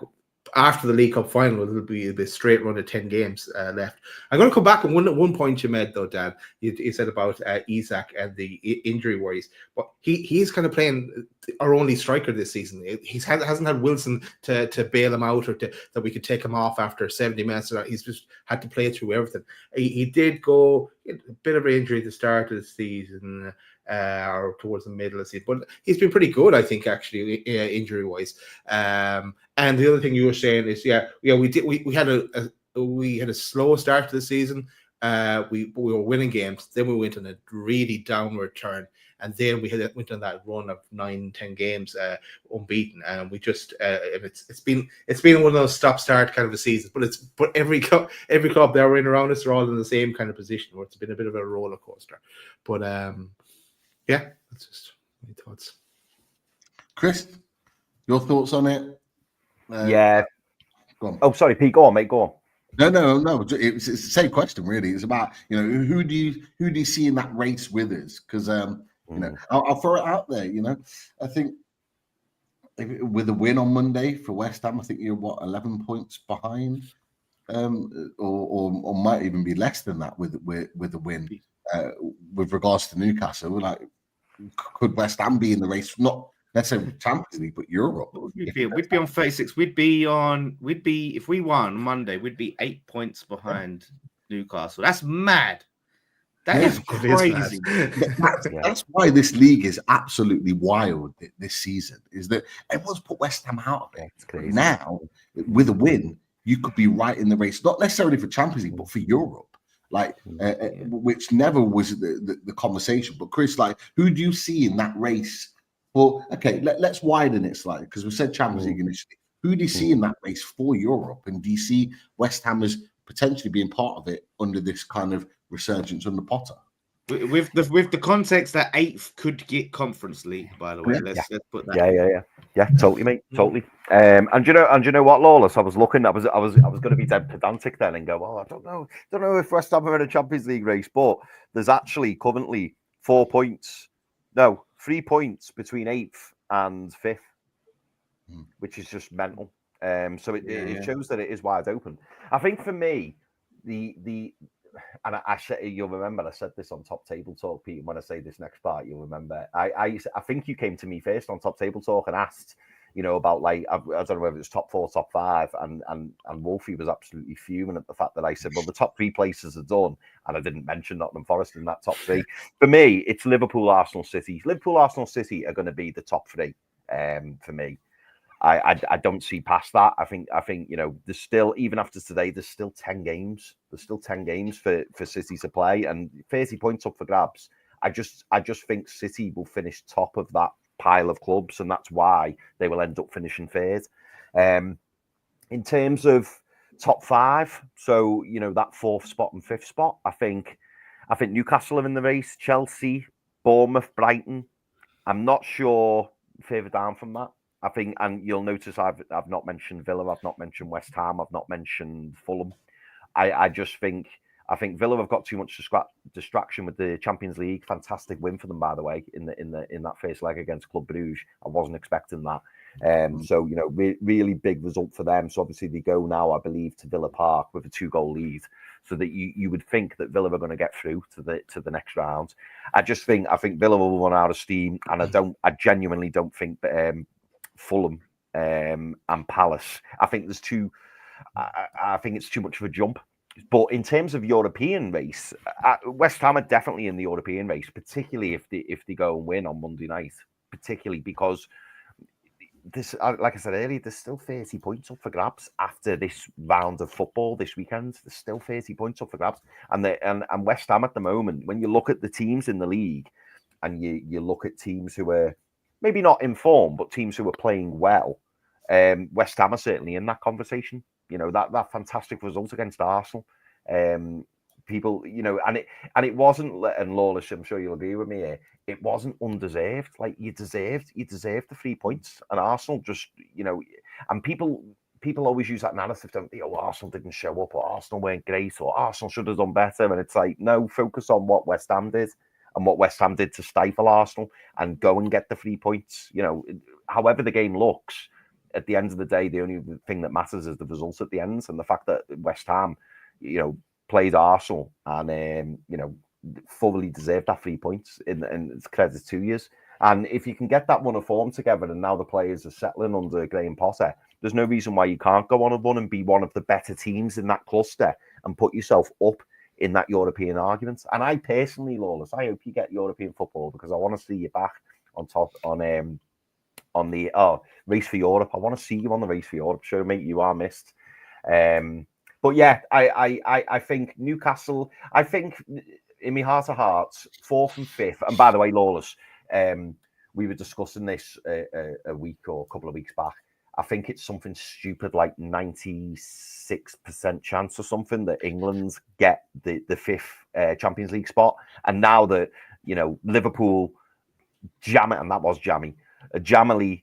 After the League Cup final, it'll be a straight run of 10 games left. I'm going to come back on one point you made, though, Dan. You said about Isak and the injury worries, but he's kind of playing our only striker this season. He hasn't had Wilson to bail him out or that we could take him off after 70 minutes. He's just had to play through everything. He did go a bit of an injury at the start of the season. Or towards the middle of the season, but he's been pretty good, I think, actually, injury-wise. And the other thing you were saying is, we had a slow start to the season. We were winning games, then we went on a really downward turn, and then we went on that run of 9-10 games unbeaten, and we just it's been one of those stop-start kind of a season. But every club that are in around us are all in the same kind of position, where it's been a bit of a roller coaster. But yeah, that's just my thoughts. Chris, your thoughts on it? Yeah. Go on. Oh, sorry, Pete. Go on, mate. Go on. No. It's the same question, really. It's about who do you see in that race with us? Because I'll throw it out there. I think with a win on Monday for West Ham, I think you're 11 points behind, or might even be less than that with a win. With regards to Newcastle, like, could West Ham be in the race? Not necessarily Champions League, but Europe. We'd be on 36. If we won Monday, we'd be 8 points behind Newcastle. That's mad. That is crazy. That's why this league is absolutely wild this season. Is that everyone's put West Ham out of it. But now, with a win, you could be right in the race, not necessarily for Champions League, but for Europe. Which never was the conversation. But Chris, who do you see in that race? Well, okay, let's widen it slightly, because we said Champions League initially. Who do you see in that race for Europe? And do you see West Ham as potentially being part of it under this kind of resurgence under Potter? With the context that 8th could get Conference League, by the way. Let's put that. Yeah, totally, mate, totally. And you know what, Lawless? I was looking. I was going to be dead pedantic then and go, well, I don't know if West Ham are in a Champions League race, but there's actually currently 3 points between 8th and 5th, which is just mental. So it shows that it is wide open. I think for me, and I said, you'll remember I said this on Top Table Talk, Pete. And when I say this next part, you'll remember. I think you came to me first on Top Table Talk and asked, about I don't know whether it was top 4, top 5, and Wolfie was absolutely fuming at the fact that I said, well, the top 3 places are done, and I didn't mention Nottingham Forest in that top 3. For me, it's Liverpool, Arsenal, City. Liverpool, Arsenal, City are going to be the top 3 for me. I don't see past that. I think there's still, even after today, there's still 10 games. There's still 10 games for City to play, and 30 points up for grabs. I just think City will finish top of that pile of clubs, and that's why they will end up finishing third. In terms of top 5, so that 4th spot and 5th spot, I think Newcastle are in the race. Chelsea, Bournemouth, Brighton. I'm not sure further down from that. I think, and you'll notice I've not mentioned Villa, I've not mentioned West Ham, I've not mentioned Fulham. I just think Villa have got too much distraction with the Champions League. Fantastic win for them, by the way, in that first leg against Club Brugge. I wasn't expecting that. So really big result for them. So obviously they go now, I believe, to Villa Park with a 2-goal lead, so that you would think that Villa are going to get through to the next round. I think Villa will run out of steam, and I genuinely don't think Fulham and Palace. I think there's two I think it's too much of a jump. But in terms of European race, West Ham are definitely in the European race, particularly if they go and win on Monday night. Particularly because this, like I said earlier, there's still 30 points up for grabs after this round of football this weekend. There's still 30 points up for grabs, and West Ham at the moment, when you look at the teams in the league, and you look at teams who are maybe not in form, but teams who are playing well, West Ham are certainly in that conversation. You know, that fantastic result against Arsenal. People, you know, and it wasn't, and Lawless, I'm sure you'll agree with me here, it wasn't undeserved. Like you deserved the 3 points, and Arsenal just, you know, and people always use that narrative, don't they? Oh, Arsenal didn't show up, or Arsenal weren't great, or Arsenal should have done better. And it's like, no, focus on what West Ham did and what West Ham did to stifle Arsenal, and go and get the 3 points. You know, however the game looks, at the end of the day, the only thing that matters is the results at the end, and the fact that West Ham, you know, played Arsenal and you know, fully deserved that 3 points. And it's credit to you. And if you can get that run of form together, and now the players are settling under Graham Potter, there's no reason why you can't go on a run and be one of the better teams in that cluster and put yourself up in that European argument. And I personally, Lawless, I hope you get European football, because I want to see you back on top on the race for Europe. I want to see you on the race for Europe show, mate. You are missed. But yeah, I think Newcastle, I think in my heart of hearts, 4th and 5th. And by the way, Lawless, we were discussing this a week or a couple of weeks back. I think it's something stupid like 96% chance or something that England get the 5th Champions League spot. And now that, you know, Liverpool Jamily,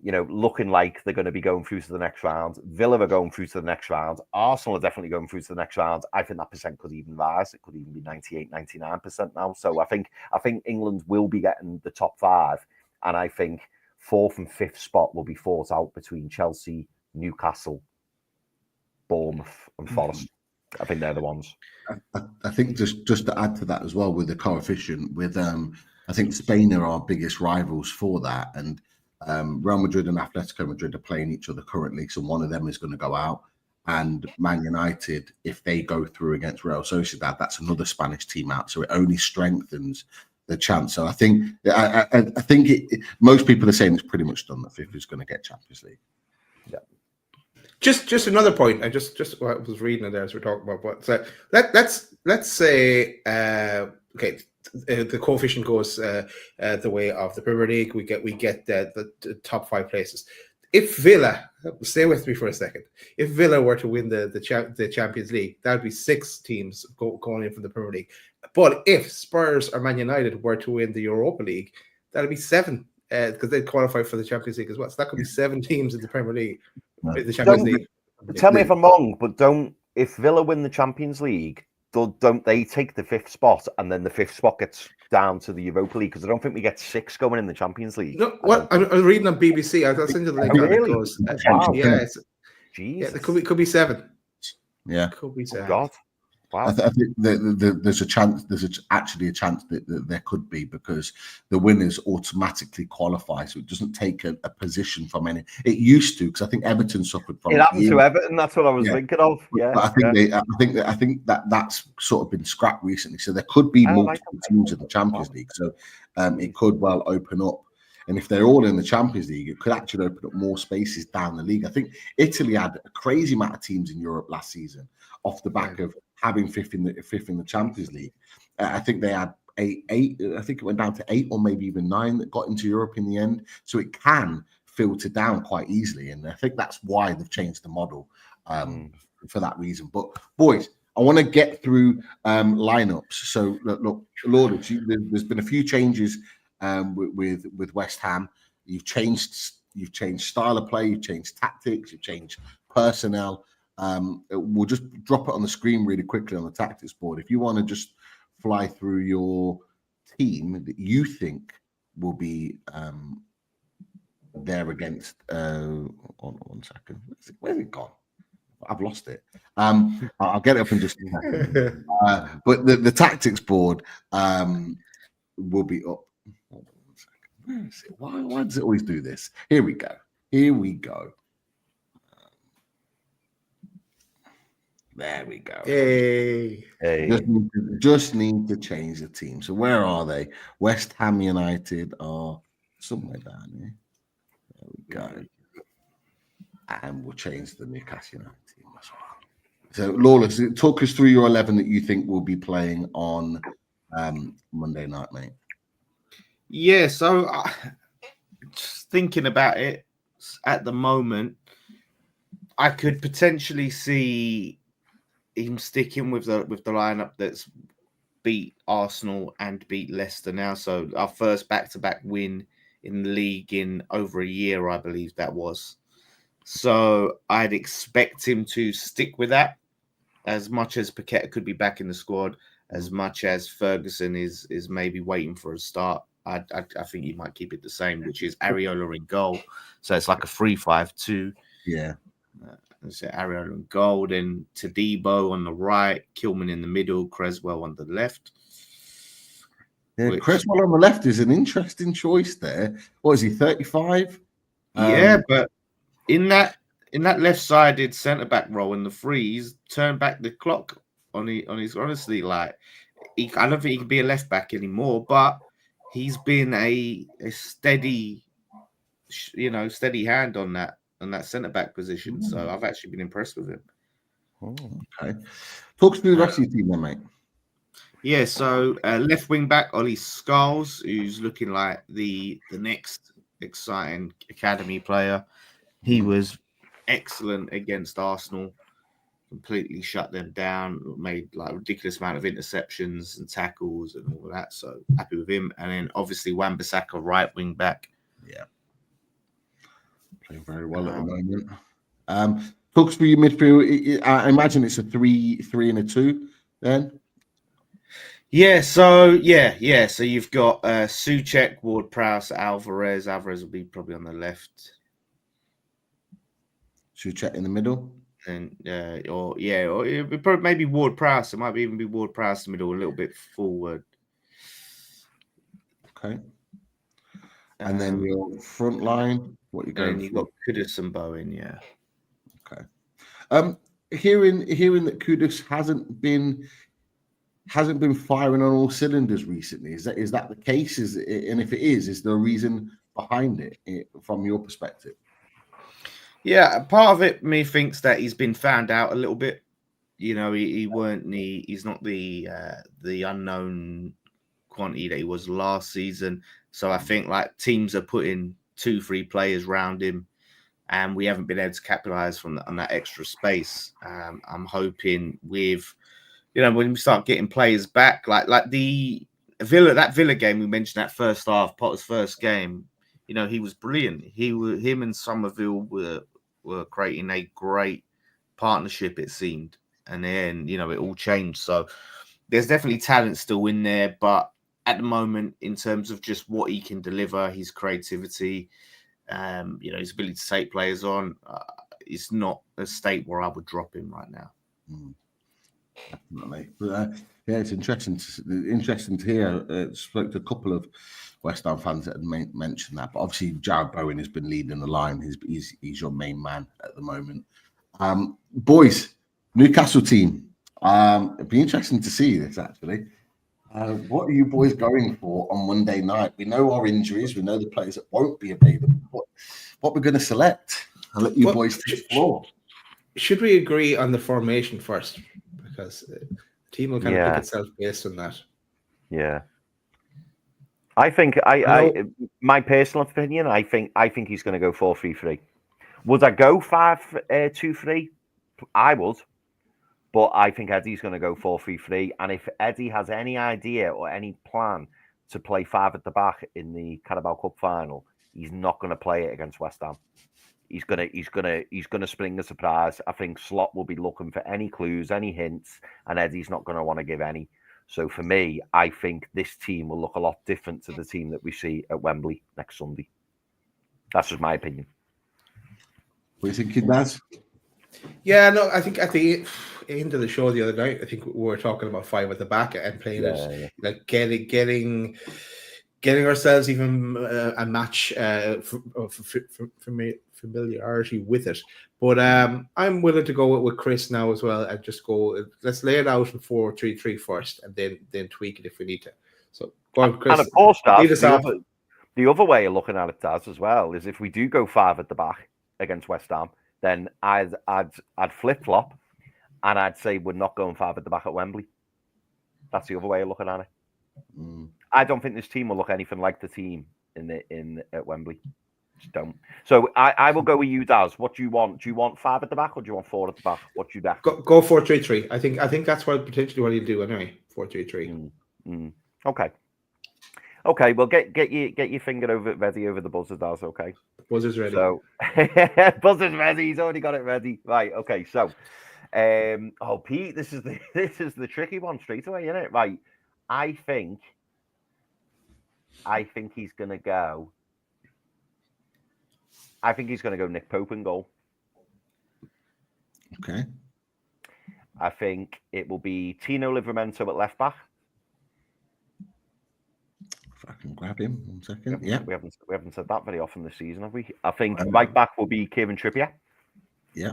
you know, looking like they're going to be going through to the next round. Villa are going through to the next round. Arsenal are definitely going through to the next round. I think that percent could even rise. It could even be 98, 99% now. So I think England will be getting the top 5. And I think 4th and 5th spot will be fought out between Chelsea, Newcastle, Bournemouth and Forest. I think they're the ones. I think just to add to that as well, with the coefficient, with I think Spain are our biggest rivals for that, and Real Madrid and Atletico Madrid are playing each other currently, so one of them is going to go out. And Man United, if they go through against Real Sociedad, that's another Spanish team out, so it only strengthens the chance. So I think most people are saying it's pretty much done that 5th is going to get Champions League. Yeah. Just another point. I just I was reading it there as we're talking about. But so let's say okay. The coefficient goes the way of the Premier League. We get the top 5 places. If Villa, stay with me for a second. If Villa were to win the Champions League, that would be 6 teams going in from the Premier League. But if Spurs or Man United were to win the Europa League, that would be 7 because they'd qualify for the Champions League as well. So that could be 7 teams in the Premier League, the Champions League. Tell me if I'm wrong, but if Villa win the Champions League, don't they take the 5th spot, and then the 5th spot gets down to the Europa League? Because I don't think we get 6 going in the Champions League. No, what I'm reading on BBC. I'll send you the link. Really? It goes, Wow. yeah, Jesus. it could be 7. Yeah, could be 7. Oh God. Wow. I think there's a chance. Actually a chance that there could be, because the winners automatically qualify, so it doesn't take a position from any. It used to, because I think Everton suffered from it. Happened to Everton. That's what I was thinking of. Yeah, but I think that's sort of been scrapped recently. So there could be multiple teams in the Champions League. So it could well open up. And if they're all in the Champions League, it could actually open up more spaces down the league. I think Italy had a crazy amount of teams in Europe last season off the back of having 5th in the Champions League. I think they had eight. I think it went down to 8 or maybe even 9 that got into Europe in the end. So it can filter down quite easily. And I think that's why they've changed the model for that reason. But boys, I want to get through lineups. So look, Lawless, there's been a few changes with West Ham. You've changed style of play, you've changed tactics, you've changed personnel. We'll just drop it on the screen really quickly on the tactics board. If you want to just fly through your team that you think will be there against hold on 1 second. Where's it gone? I've lost it. I'll get it up in just a second. But the tactics board will be up. Hold on 1 second. Where is it? Why does it always do this? Here we go. There we go. Hey. Just need to change the team. So where are they? West Ham United are somewhere down here. There we go. And we'll change the Newcastle United team as well. So Lawless, talk us through your 11 that you think will be playing on Monday night, mate. Yeah, so just thinking about it at the moment, I could potentially see him sticking with the lineup that's beat Arsenal and beat Leicester now. So our first back-to-back win in the league in over a year, I believe that was. So I'd expect him to stick with that, as much as Paqueta could be back in the squad, as much as Ferguson is maybe waiting for a start. I think he might keep it the same, which is Areola in goal. So it's like a 3-5-2. Yeah. So Areola in goal, then Todibo on the right, Kilman in the middle, Creswell on the left. Yeah, Creswell on the left is an interesting choice there. What is he, 35? Yeah, but in that left-sided centre-back role in the free, he's turned back the clock on his honestly, like I don't think he can be a left-back anymore, but he's been a steady, steady hand on that centre-back position. So I've actually been impressed with him. Okay. Talk to me the rest of your team then, mate. Yeah, so left wing back Ollie Scholes, who's looking like the next exciting academy player. He was excellent against Arsenal, completely shut them down, made like a ridiculous amount of interceptions and tackles and all that. So happy with him. And then obviously Wan-Bissaka, right wing back. Yeah. Playing very well at the moment. Talk to me your midfield. I imagine it's a 3-3-2 then. Yeah, so So you've got Souček, Ward-Prowse, Alvarez. Alvarez will be probably on the left. Souček in the middle. And or it'd be probably maybe Ward-Prowse. It might even be Ward-Prowse in the middle, a little bit forward. Okay. And then your front line, what you going? You've got Kudus and Bowen, yeah. Okay. Hearing that Kudus hasn't been firing on all cylinders recently. Is that the case? And if it is there a reason behind it from your perspective? Yeah, part of it me thinks that he's been found out a little bit. He's not the unknown quantity that he was last season. So I think like teams are putting 2-3 players around him, and we haven't been able to capitalize on that extra space. I'm hoping with when we start getting players back, like the Villa game we mentioned, that first half, Potter's first game, he was brilliant. Him and Somerville were creating a great partnership, it seemed. And then, it all changed. So there's definitely talent still in there, but at the moment, in terms of just what he can deliver, his creativity, his ability to take players on, it's not a state where I would drop him right now. Definitely. But, it's interesting to hear. Spoke to a couple of West Ham fans that had mentioned that, but obviously Jared Bowen has been leading the line. He's your main man at the moment. Boys, Newcastle team. It'd be interesting to see this actually. What are you boys going for on Monday night? We know our injuries. We know the players that won't be available. What we're going to select? I'll let you boys take the floor. Should we agree on the formation first? Because the team will kind of pick itself based on that. Yeah. I think my personal opinion, I think he's going to go 4-3-3. Would I go 5-2-3? I would. But I think Eddie's going to go 4-3-3. And if Eddie has any idea or any plan to play 5 at the back in the Carabao Cup final, he's not going to play it against West Ham. He's gonna spring a surprise. I think Slot will be looking for any clues, any hints, and Eddie's not going to want to give any. So for me, I think this team will look a lot different to the team that we see at Wembley next Sunday. That's just my opinion. What are you thinking, Naz? Yeah, no, I think at the end of the show the other night, I think we were talking about 5 at the back and playing like getting ourselves even a match familiarity with it. But I'm willing to go with Chris now as well, and just go. Let's lay it out in 4-3-3 first, and then tweak it if we need to. So go on, Chris. And of course, Daz, lead us off. the other way of looking at it, Daz, as well, is if we do go 5 at the back against West Ham, then I'd flip flop, and I'd say we're not going 5 at the back at Wembley. That's the other way of looking at it. I don't think this team will look anything like the team at Wembley. Just don't. So I will go with you, Daz. What do you want? Do you want 5 at the back or do you want 4 at the back? What do you back? Go 4-3-3. I think that's potentially what you do anyway. 4-3-3. Okay. Well, get your finger ready over the buzzer, Daz. Okay. Buzzer's ready. So buzzer's ready. He's already got it ready. Right. Okay. So, Pete, this is the tricky one straight away, isn't it? Right. I think he's gonna go. I think he's gonna go Nick Pope in goal. Okay. I think it will be Tino Livramento at left back. If I can grab him 1 second. Yeah. We haven't said that very often this season, have we? I think right back will be Kieran Trippier. Yeah.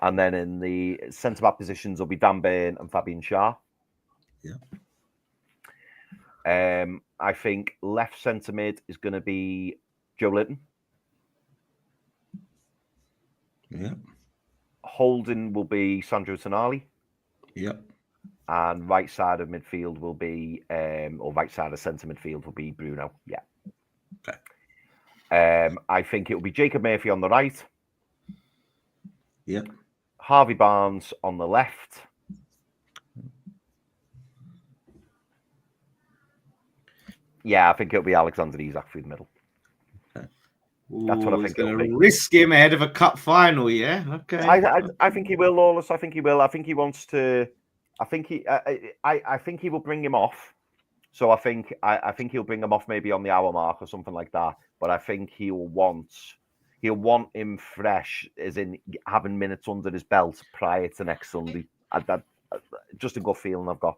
And then in the centre back positions will be Dan Burn and Fabian Schär. Yeah. I think left centre mid is going to be Joe Linton. Yeah. Holding will be Sandro Tonali. Yeah. And right side of midfield will be, or right side of centre midfield will be Bruno. Yeah. Okay. I think it will be Jacob Murphy on the right. Yeah. Harvey Barnes on the left. Yeah, I think it'll be Alexander Isak through the middle. That's what I think. Going to risk him ahead of a cup final, yeah. Okay. I think he will, Lawless. I think he will. I think he wants to. I think he will bring him off. So I think he'll bring him off maybe on the hour mark or something like that. But I think he'll want him fresh, as in having minutes under his belt prior to next Sunday. Just a gut feeling I've got.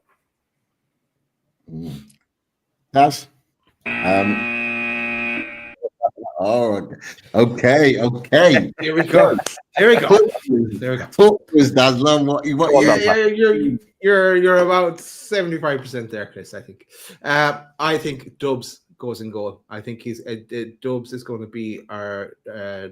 That's oh, okay. Here we go. Talk to us, Dazlan. You're about 75% there, Chris. I think. I think Dubs goes in goal. I think Dubs is going to be our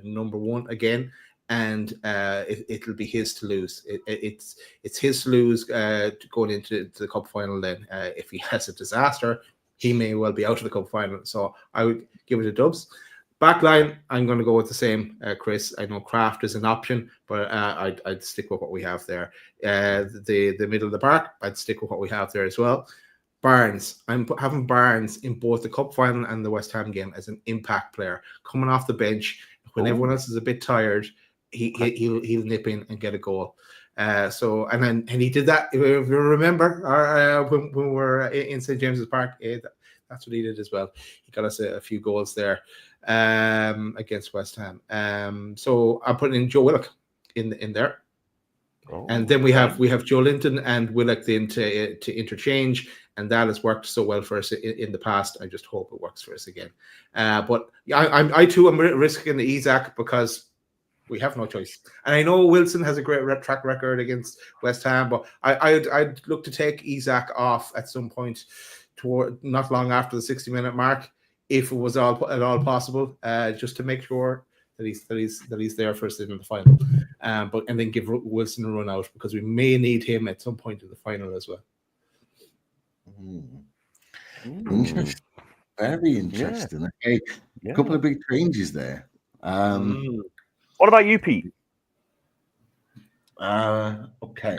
number 1 again, and it'll be his to lose. It's his to lose going into the cup final. Then, if he has a disaster, he may well be out of the cup final. So I would give it to Dubs. Backline, I'm going to go with the same, Chris. I know Kraft is an option, but I'd stick with what we have there. The middle of the park, I'd stick with what we have there as well. Barnes, I'm having Barnes in both the cup final and the West Ham game as an impact player, coming off the bench when everyone else is a bit tired. He'll nip in and get a goal. And he did that. If you remember, when we were in St James's Park, that's what he did as well. He got us a few goals there against West Ham. So I'm putting in Joe Willock in there. And then we have Joe Linton and Willock then to interchange, and that has worked so well for us in the past. I just hope it works for us again. But I too am risking the Isak because we have no choice. And I know Wilson has a great track record against West Ham, but I'd look to take Isak off at some point toward not long after the 60-minute mark, if it was at all possible, just to make sure that he's there for us in the final. And then give Wilson a run out, because we may need him at some point in the final as well. Interesting. Very interesting. Yeah. Okay, a couple of big changes there. What about you, Pete? Okay.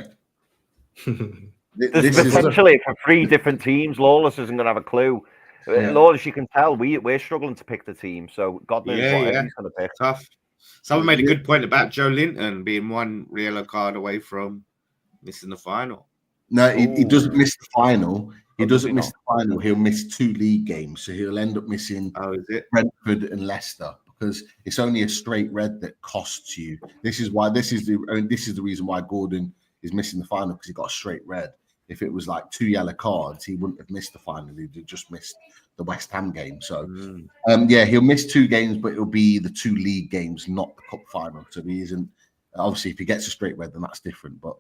This is potentially for 3 different teams. Lawless isn't going to have a clue. Lawless, you can tell we're struggling to pick the team, so God knows what he's going to pick. Tough. Someone made a good point about Joe Linton being 1 yellow card away from missing the final. No, he doesn't miss the final. He doesn't miss the final. He'll miss 2 league games, so he'll end up missing Brentford and Leicester, because it's only a straight red that costs you. This is the reason why Gordon is missing the final, because he got a straight red. if it was like 2 yellow cards, he wouldn't have missed the final. He'd just missed the West Ham game. So, yeah, he'll miss 2 games, but it'll be the 2 league games, not the cup final. So he isn't. Obviously, if he gets a straight red, then that's different. But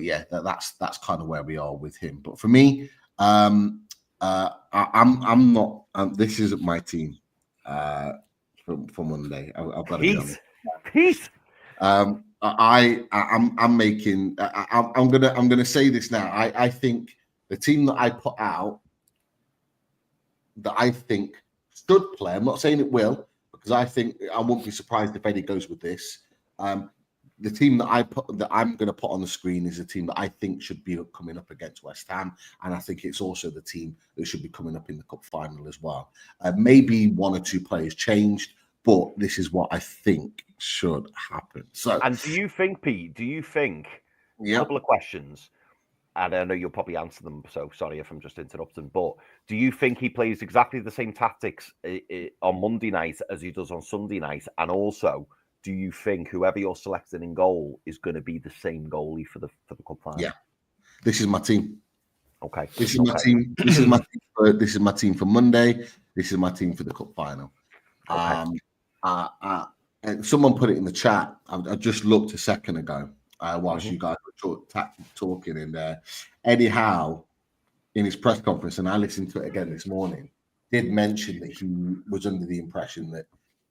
yeah, that's kind of where we are with him. But for me, I'm not. This isn't my team for Monday. I've got to be honest. Peace. I'm making. I'm gonna say this now. I think the team that I put out, that I think should play. I'm not saying it will, because I think I won't be surprised if Eddie goes with this. The team that I'm going to put on the screen is a team that I think should be coming up against West Ham, and I think it's also the team that should be coming up in the cup final as well. Maybe 1 or 2 players changed, but this is what I think should happen. So, and do you think, Pete? A couple of questions, and I know you'll probably answer them. So sorry if I'm just interrupting, but do you think he plays exactly the same tactics on Monday night as he does on Sunday night? And also, do you think whoever you're selecting in goal is going to be the same goalie for the cup final? Yeah, this is my team. Okay, this is my team. This is my team for Monday. This is my team for the cup final. Okay. And someone put it in the chat. I just looked a second ago whilst you guys were talking, and Eddie Howe in his press conference, and I listened to it again this morning, did mention that he was under the impression that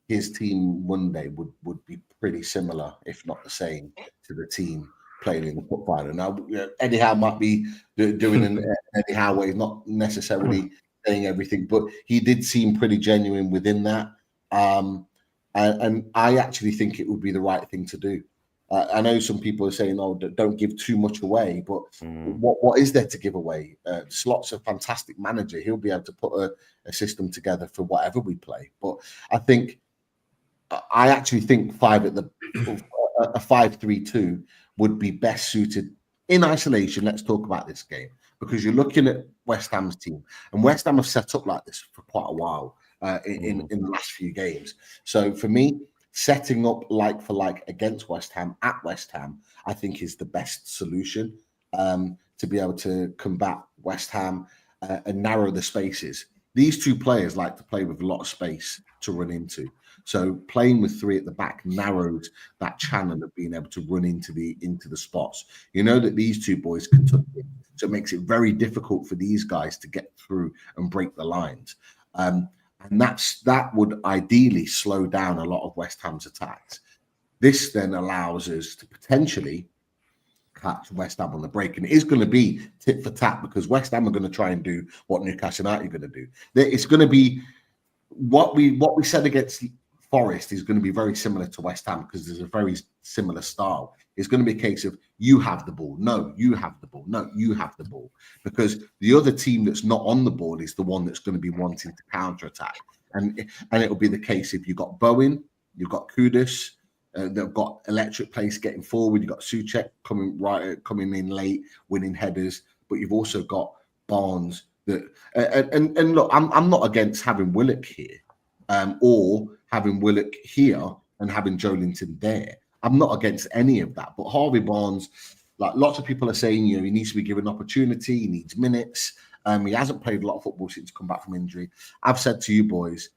his team Monday would be pretty similar, if not the same, to the team playing in the cup final. Now, Eddie Howe might be doing an Eddie Howe way, not necessarily saying everything, but he did seem pretty genuine within that. And I actually think it would be the right thing to do. I know some people are saying, "Oh, don't give too much away," but what is there to give away? Slot's a fantastic manager; he'll be able to put a system together for whatever we play. But I actually think a 5-3-2 would be best suited in isolation. Let's talk about this game, because you're looking at West Ham's team, and West Ham have set up like this for quite a while in the last few games. So for me, setting up like for like against West Ham at West Ham, I think is the best solution to be able to combat West Ham and narrow the spaces. These 2 players like to play with a lot of space to run into. So playing with 3 at the back narrows that channel of being able to run into the spots. You know that these 2 boys can tuck in, so it makes it very difficult for these guys to get through and break the lines. And that would ideally slow down a lot of West Ham's attacks. This then allows us to potentially catch West Ham on the break, and it is going to be tit for tat, because West Ham are going to try and do what Newcastle United are going to do. It's going to be what we said against Forest is going to be very similar to West Ham, because there's a very similar style. It's going to be a case of you have the ball, no, you have the ball, no, you have the ball, because the other team that's not on the ball is the one that's going to be wanting to counter attack, and it'll be the case if you've got Bowen, you've got Kudus, they've got electric pace getting forward, you've got Souček coming in late, winning headers, but you've also got Barnes. And look, I'm not against having Willock here, or having Willock here and having Joelinton there. I'm not against any of that. But Harvey Barnes, like lots of people are saying, he needs to be given opportunity, he needs minutes. He hasn't played a lot of football since come back from injury. I've said to you boys,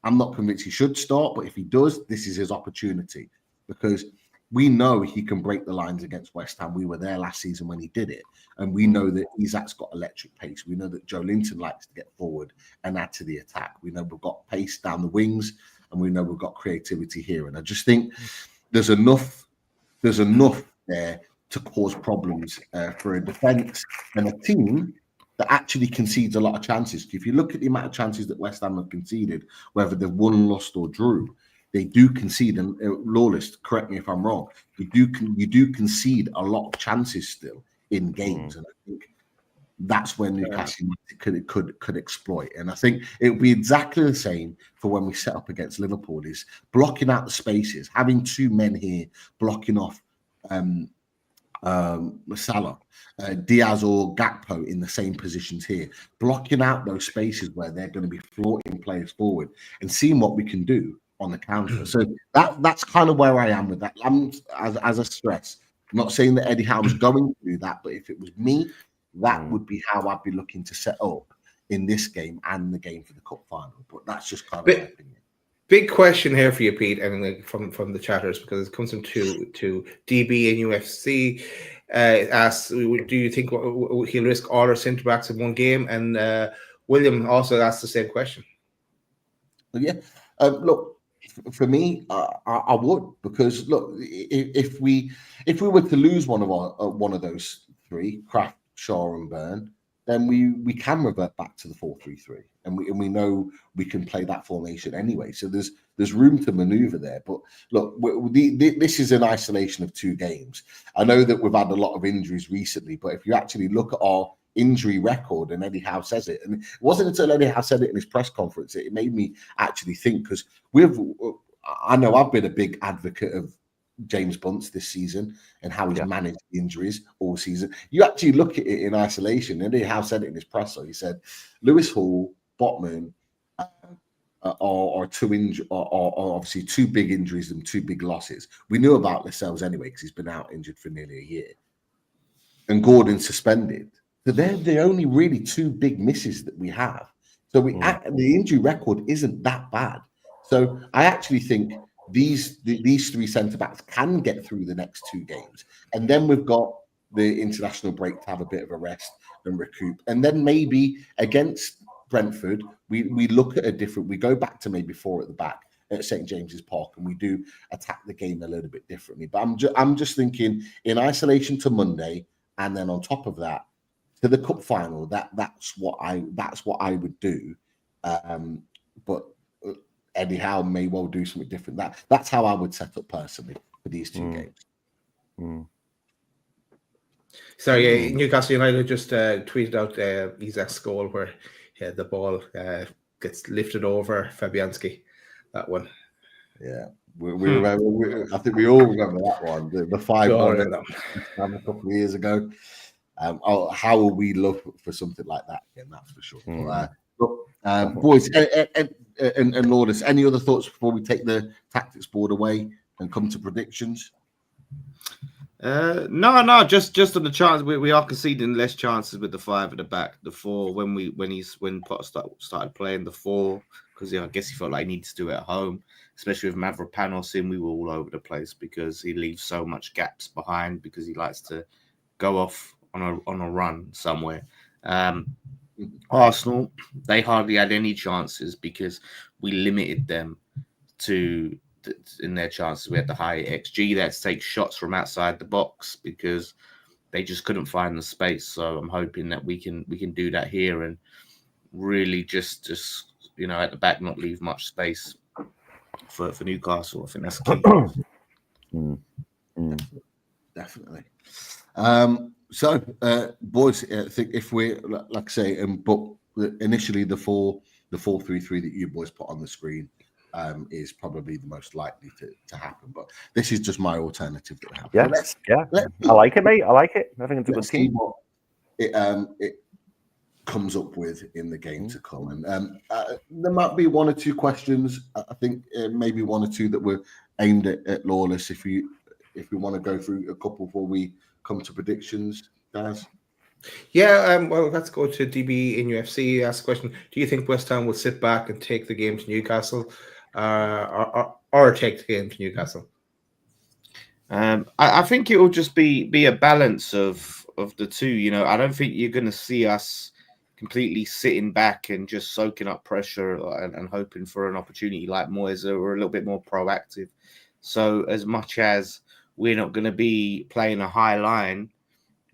I'm not convinced he should start, but if he does, this is his opportunity, because we know he can break the lines against West Ham. We were there last season when he did it. And we know that Isak's got electric pace. We know that Joelinton likes to get forward and add to the attack. We know we've got pace down the wings, and we know we've got creativity here. And I just think there's enough there to cause problems for a defence and a team that actually concedes a lot of chances. If you look at the amount of chances that West Ham have conceded, whether they've won, lost or drew, they do concede. And Lawless, correct me if I'm wrong, you do concede a lot of chances still in games, and I think that's when Newcastle could exploit. And I think it would be exactly the same for when we set up against Liverpool, is blocking out the spaces, having 2 men here blocking off Salah, Diaz or Gakpo in the same positions here, blocking out those spaces where they're going to be floating players forward and seeing what we can do on the counter. So that's kind of where I am with that. I'm as a stress. I'm not saying that Eddie Howe was going to do that, but if it was me, That would be how I'd be looking to set up in this game and the game for the cup final. But that's just kind of my opinion. Big question here for you, Pete, and from the chatters, because it comes from to DB and UFC. Asks, do you think he'll risk all our centre backs in one game? And William also asked the same question. Yeah, look, for me, I would, because look, if we were to lose one of those three, Kraft, Shaw, and Byrne, then we can revert back to the 4-3-3, and we know we can play that formation anyway. So there's room to manoeuvre there. But look, this is an isolation of 2 games. I know that we've had a lot of injuries recently, but if you actually look at our injury record, and Eddie Howe says it, and it wasn't until Eddie Howe said it in his press conference it made me actually think, because I know I've been a big advocate of James Bunce this season and how he's managed the injuries all season. You actually look at it in isolation, and Eddie Howe said it in his presser. He said Lewis Hall, Botman are obviously 2 big injuries and 2 big losses. We knew about Lascelles anyway because he's been out injured for nearly a year, and Gordon suspended. So they're the only really 2 big misses that we have. So the injury record isn't that bad. So I actually think these 3 centre backs can get through the next 2 games, and then we've got the international break to have a bit of a rest and recoup, and then maybe against Brentford we look at we go back to maybe 4 at the back at St James's Park, and we do attack the game a little bit differently. But I'm just thinking in isolation to Monday, and then on top of that to the cup final. That's what I would do. But Eddie Howe may well do something different. That's how I would set up personally for these 2 games. Sorry, Newcastle United just tweeted out Isak's goal where the ball gets lifted over Fabianski. That one. Yeah, we remember. I think we all remember that one. The 5-1 a couple of years ago. How will we look for something like that again? That's for sure. Boys and Lawless, any other thoughts before we take the tactics board away and come to predictions? No, just on the chance we are conceding less chances with the 5 at the back. The 4 when Potter started playing the 4, because I guess he felt like he needed to do it at home, especially with Mavropanos in. We were all over the place because he leaves so much gaps behind because he likes to go off on a run somewhere. Arsenal, they hardly had any chances because we limited them in their chances. We had the high XG. They had to take shots from outside the box because they just couldn't find the space. So I'm hoping that we can do that here and really just at the back not leave much space for Newcastle. I think that's key. Definitely. So, boys, I think if we, like I say, but initially the 4-3-3 that you boys put on the screen is probably the most likely to happen. But this is just my alternative that happens. I like it, mate. I like it. I think it's a good team. What it comes up with in the game to come, and there might be 1 or 2 questions. I think maybe 1 or 2 that were aimed at Lawless. If we want to go through a couple before we come to predictions, guys. Yeah, well, let's go to DB in UFC. Ask a question: do you think West Ham will sit back and take the game to Newcastle, or take the game to Newcastle? I think it will just be a balance of the 2. I don't think you're going to see us completely sitting back and just soaking up pressure and hoping for an opportunity like Moyes. We're a little bit more proactive. So as much as we're not going to be playing a high line,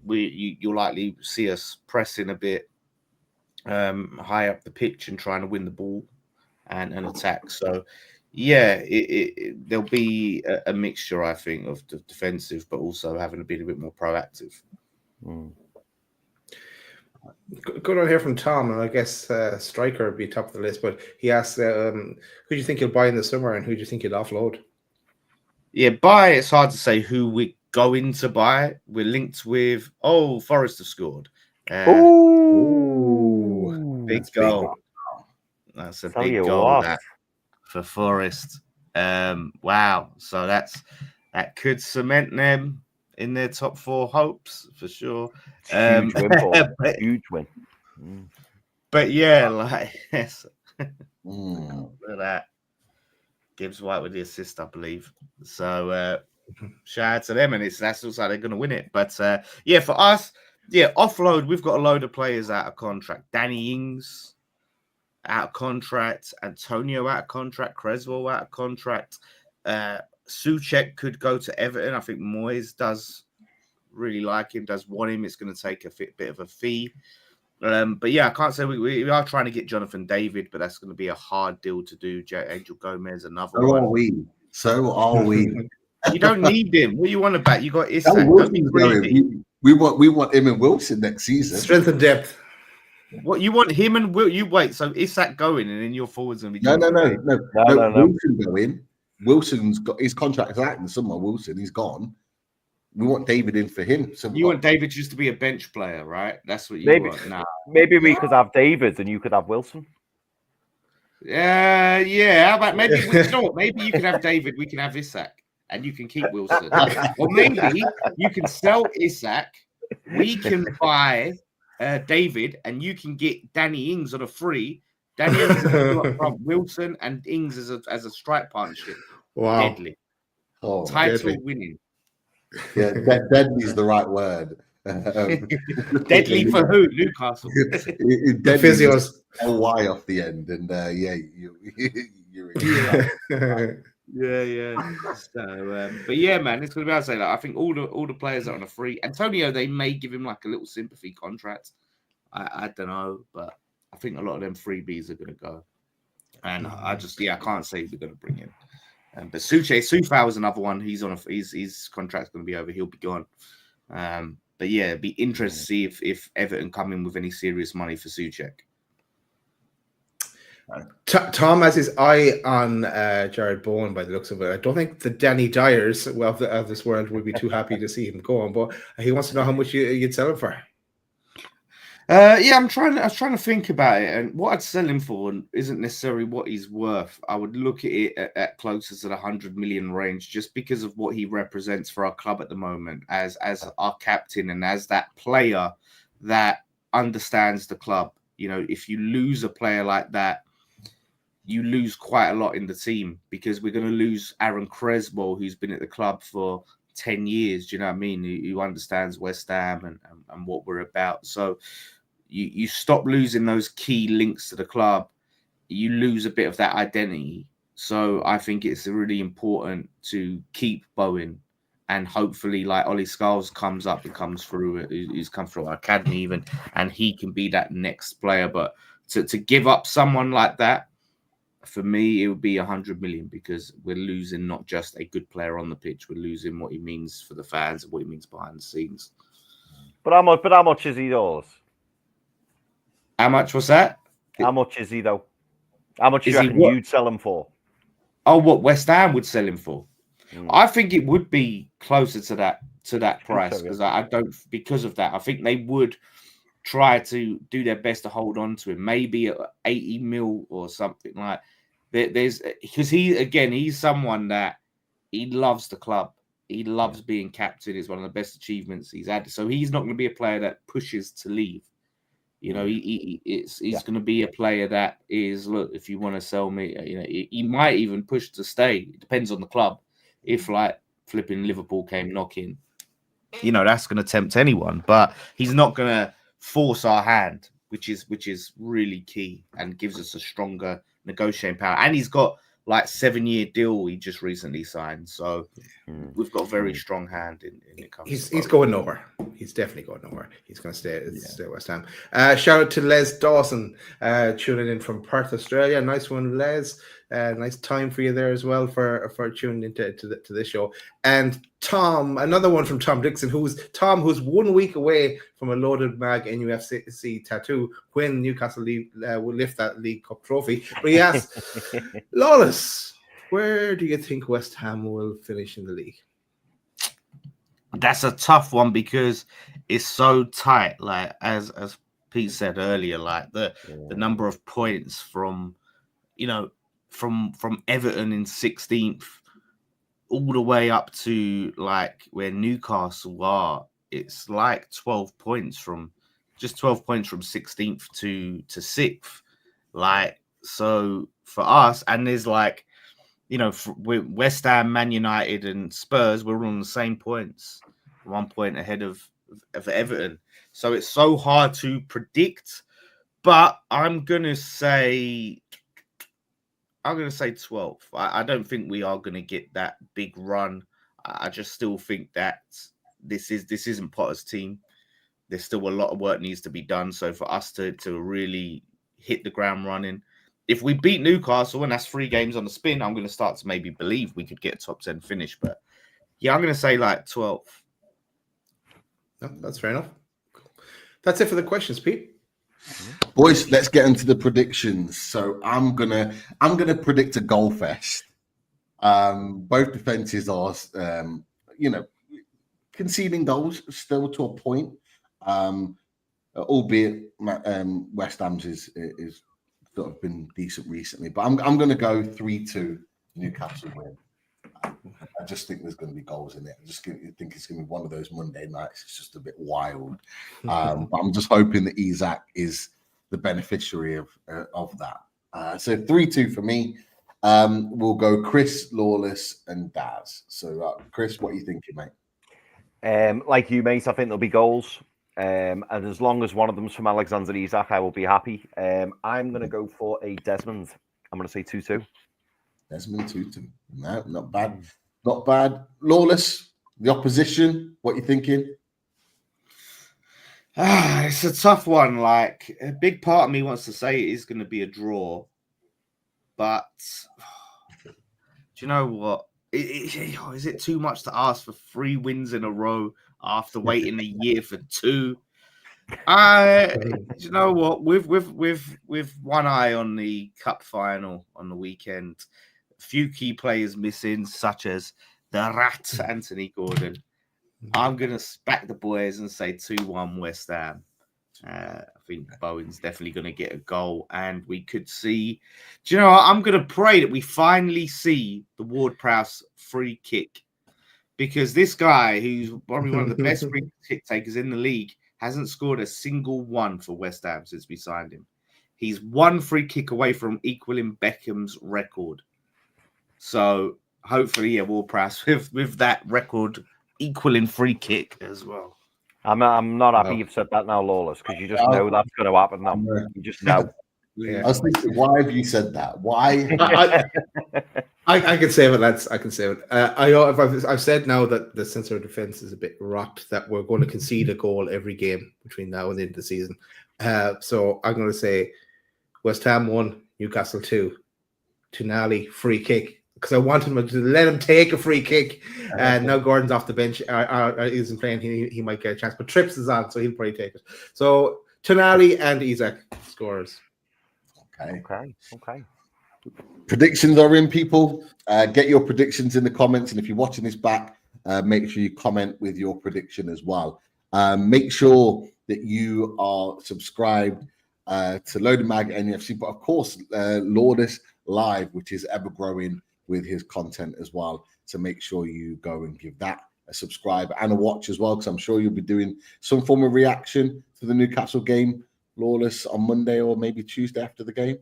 you'll likely see us pressing a bit high up the pitch and trying to win the ball and attack. So, yeah, there'll be a mixture, I think, of the defensive, but also having to be a bit more proactive. Good on here from Tom, and I guess striker would be top of the list. But he asked, who do you think you'll buy in the summer, and who do you think you'll offload? Yeah, buy. It's hard to say who we're going to buy. We're linked with Forest have scored. Big goal. That's a big goal for Forest. Wow. So that could cement them in their top 4 hopes for sure. Huge win, Paul. But, Huge win. but yeah, like yes. Mm. Look at that. Gibbs White with the assist, I believe. So shout out to them, and that's also how they're going to win it. But yeah, for us, offload. We've got a load of players out of contract. Danny Ings out of contract. Antonio out of contract. Creswell out of contract. Souček could go to Everton. I think Moyes does really like him. Does want him. It's going to take a bit of a fee. But yeah, I can't say we are trying to get Jonathan David, but that's going to be a hard deal to do. Angel Gomez, another So one. are we. So are we. You don't need him. What do you want about? You got Isak. That Don't be Wilson's greedy. going. We want him and Wilson next season. Strength and depth. What you want him and Will? You wait. So Isak going, and then your forwards going to be No. No. Wilson going. Wilson's got his contract is out in summer. Wilson, he's gone. We want David in for him. So You want David just to be a bench player, right? That's what you Maybe. want. Nah. Maybe we could have David and you could have Wilson. Yeah. How about maybe you know what? Maybe you can have David. We can have Isak, and you can keep Wilson. Or maybe you can sell Isak. We can buy David, and you can get Danny Ings on a free. Danny Ings from Wilson and Ings as a strike partnership. Wow. Deadly. Oh, Title deadly. winning. yeah, deadly is the right word. Deadly for who? Newcastle. Deadly Physios. a Y off the end, and you're in. Yeah. So, but yeah, man, it's gonna be. I'd say that I think all the players are on a free. Antonio, they may give him like a little sympathy contract. I don't know, but I think a lot of them freebies are gonna go. And I can't say we're gonna bring in. But Sufau is another one. He's on his contract's gonna be over. He'll be gone. But yeah, it'd be interesting to see if Everton come in with any serious money for Souček. Tom has his eye on Jared Bowen by the looks of it. I don't think the Danny Dyers of this world would be too happy to see him going, but he wants to know how much you'd sell him for. I was trying to think about it, and what I'd sell him for isn't necessarily what he's worth. I would look at it at closer to the 100 million range, just because of what he represents for our club at the moment, as our captain and as that player that understands the club. You know, if you lose a player like that, you lose quite a lot in the team, because we're going to lose Aaron Creswell, who's been at the club for 10 years. Do you know what I mean? Who understands West Ham and what we're about. So you stop losing those key links to the club, you lose a bit of that identity. So I think it's really important to keep Bowen, and hopefully, like Ollie Scholes comes up and comes through, he's come through our academy even, and he can be that next player. But to give up someone like that, for me, it would be 100 million, because we're losing not just a good player on the pitch, we're losing what he means for the fans and what he means behind the scenes. But how much is he yours? How much was that? How much is he though? How much do Is you he reckon what? you'd sell him for? Oh, what West Ham would sell him for? I think it would be closer to that price, because I don't, because of that. I think they would try to do their best to hold on to him, maybe at 80 mil or something like. There's because he's someone that he loves the club. He loves being captain. It's one of the best achievements he's had. So he's not going to be a player that pushes to leave. You know, he's going to be a player that is, look, if you want to sell me, you know, he might even push to stay. It depends on the club. If like flipping Liverpool came knocking, you know, that's going to tempt anyone. But he's not going to force our hand, which is really key and gives us a stronger negotiating power. And he's got like 7-year deal he just recently signed. So we've got a very strong hand in it. He's going nowhere. He's definitely going nowhere. He's going to stay at West Ham. Shout out to Les Dawson tuning in from Perth, Australia. Nice one, Les. Nice time for you there as well for tuning into this show. And Tom, another one from Tom Dixon, who's 1 week away from a loaded mag NUFC tattoo when Newcastle will lift that League Cup trophy. But he asked, Lawless, where do you think West Ham will finish in the league? That's a tough one, because it's so tight. Like as Pete said earlier, like the number of points from, you know, from Everton in 16th all the way up to like where Newcastle are, it's like 12 points from 16th to 6th. Like, so for us, and there's like, you know, West Ham, Man United, and Spurs, we're all on the same points, 1 point ahead of Everton. So it's so hard to predict. But I'm gonna say 12. I don't think we are gonna get that big run. I just still think that this isn't Potter's team. There's still a lot of work needs to be done. So for us to really hit the ground running, if we beat Newcastle and that's 3 games on the spin, I'm gonna start to maybe believe we could get a top 10 finish. But yeah, I'm gonna say like 12. No, that's fair enough. That's it for the questions, Pete. Boys, let's get into the predictions. So I'm gonna predict a goal fest. Both defenses are, conceding goals still to a point. Albeit West Ham's is sort of been decent recently, but I'm going to go 3-2 Newcastle win. I just think there's going to be goals in it. I just think it's going to be one of those Monday nights. It's just a bit wild. But I'm just hoping that Isaac is the beneficiary of that. So 3-2 for me. We'll go Chris, Lawless, and Daz. So Chris, what are you thinking, mate? Like you, mate, I think there'll be goals. And as long as one of them's from Alexander Isak, I will be happy. I'm going to go for a Desmond. I'm going to say 2-2. Desmond 2-2. No, not bad. Not bad. Lawless, the opposition, what are you thinking? It's a tough one. Like, a big part of me wants to say it is going to be a draw. But do you know what? Is it too much to ask for 3 wins in a row after waiting a year for 2? You know what? With one eye on the cup final on the weekend, a few key players missing, such as the Rat Anthony Gordon. I'm gonna back the boys and say 2-1 West Ham. I think Bowen's definitely going to get a goal, and we could see. Do you know what? I'm going to pray that we finally see the Ward-Prowse free kick, because this guy, who's probably one of the best free kick takers in the league, hasn't scored a single one for West Ham since we signed him. He's 1 free kick away from equaling Beckham's record. So hopefully, yeah, Ward-Prowse with that record equaling free kick as well. I'm not happy you've said that now, Lawless, because you just know that's going to happen now. You just know. I was thinking, why have you said that? Why? I can save it, lads. I can save it. I've said now that the centre of defence is a bit rocked, that we're going to concede a goal every game between now and the end of the season. So I'm going to say West Ham 1, Newcastle 2, Tonali free kick, because I want him to let him take a free kick. And now Gordon's off the bench, isn't playing. He might get a chance, but Trips is on, so he'll probably take it. So Tonali and Isaac scores. Okay. Predictions are in, people. Get your predictions in the comments, and if you're watching this back, make sure you comment with your prediction as well. Make sure that you are subscribed to Loaded Mag NUFC, but of course, Lawless Live, which is ever growing with his content as well. So make sure you go and give that a subscribe and a watch as well, because I'm sure you'll be doing some form of reaction to the Newcastle game, Lawless, on Monday or maybe Tuesday after the game.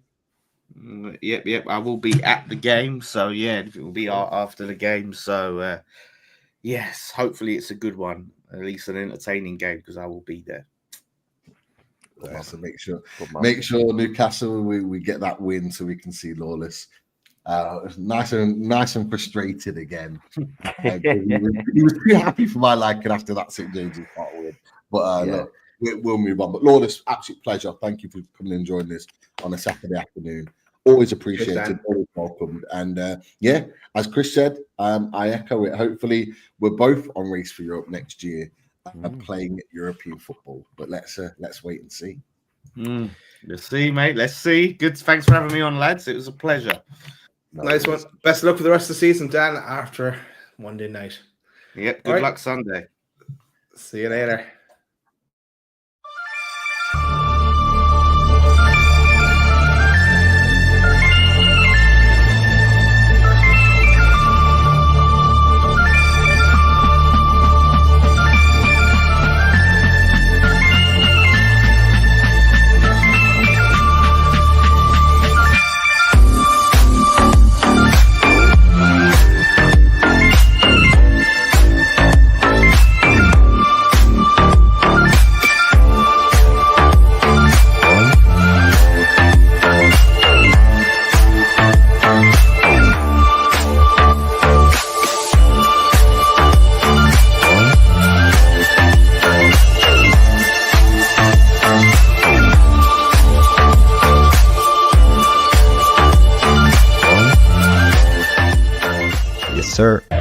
Yep. I will be at the game, so yeah, it will be after the game. So yes, hopefully it's a good one, at least an entertaining game, because I will be there. So make sure Newcastle we get that win so we can see Lawless. Nice and frustrated again. He was too happy for my liking after that St. James's Park win. But look, we'll move on. But Lawless, absolute pleasure. Thank you for coming and joining us on a Saturday afternoon. Always appreciated, always welcomed. And as Chris said, I echo it. Hopefully, we're both on Race for Europe next year, playing European football. But let's wait and see. Let's see, mate. Let's see. Good. Thanks for having me on, lads. It was a pleasure. Nice one. Best of luck for the rest of the season, Dan, after Monday night. Yep. Good luck Sunday. See you later. sir.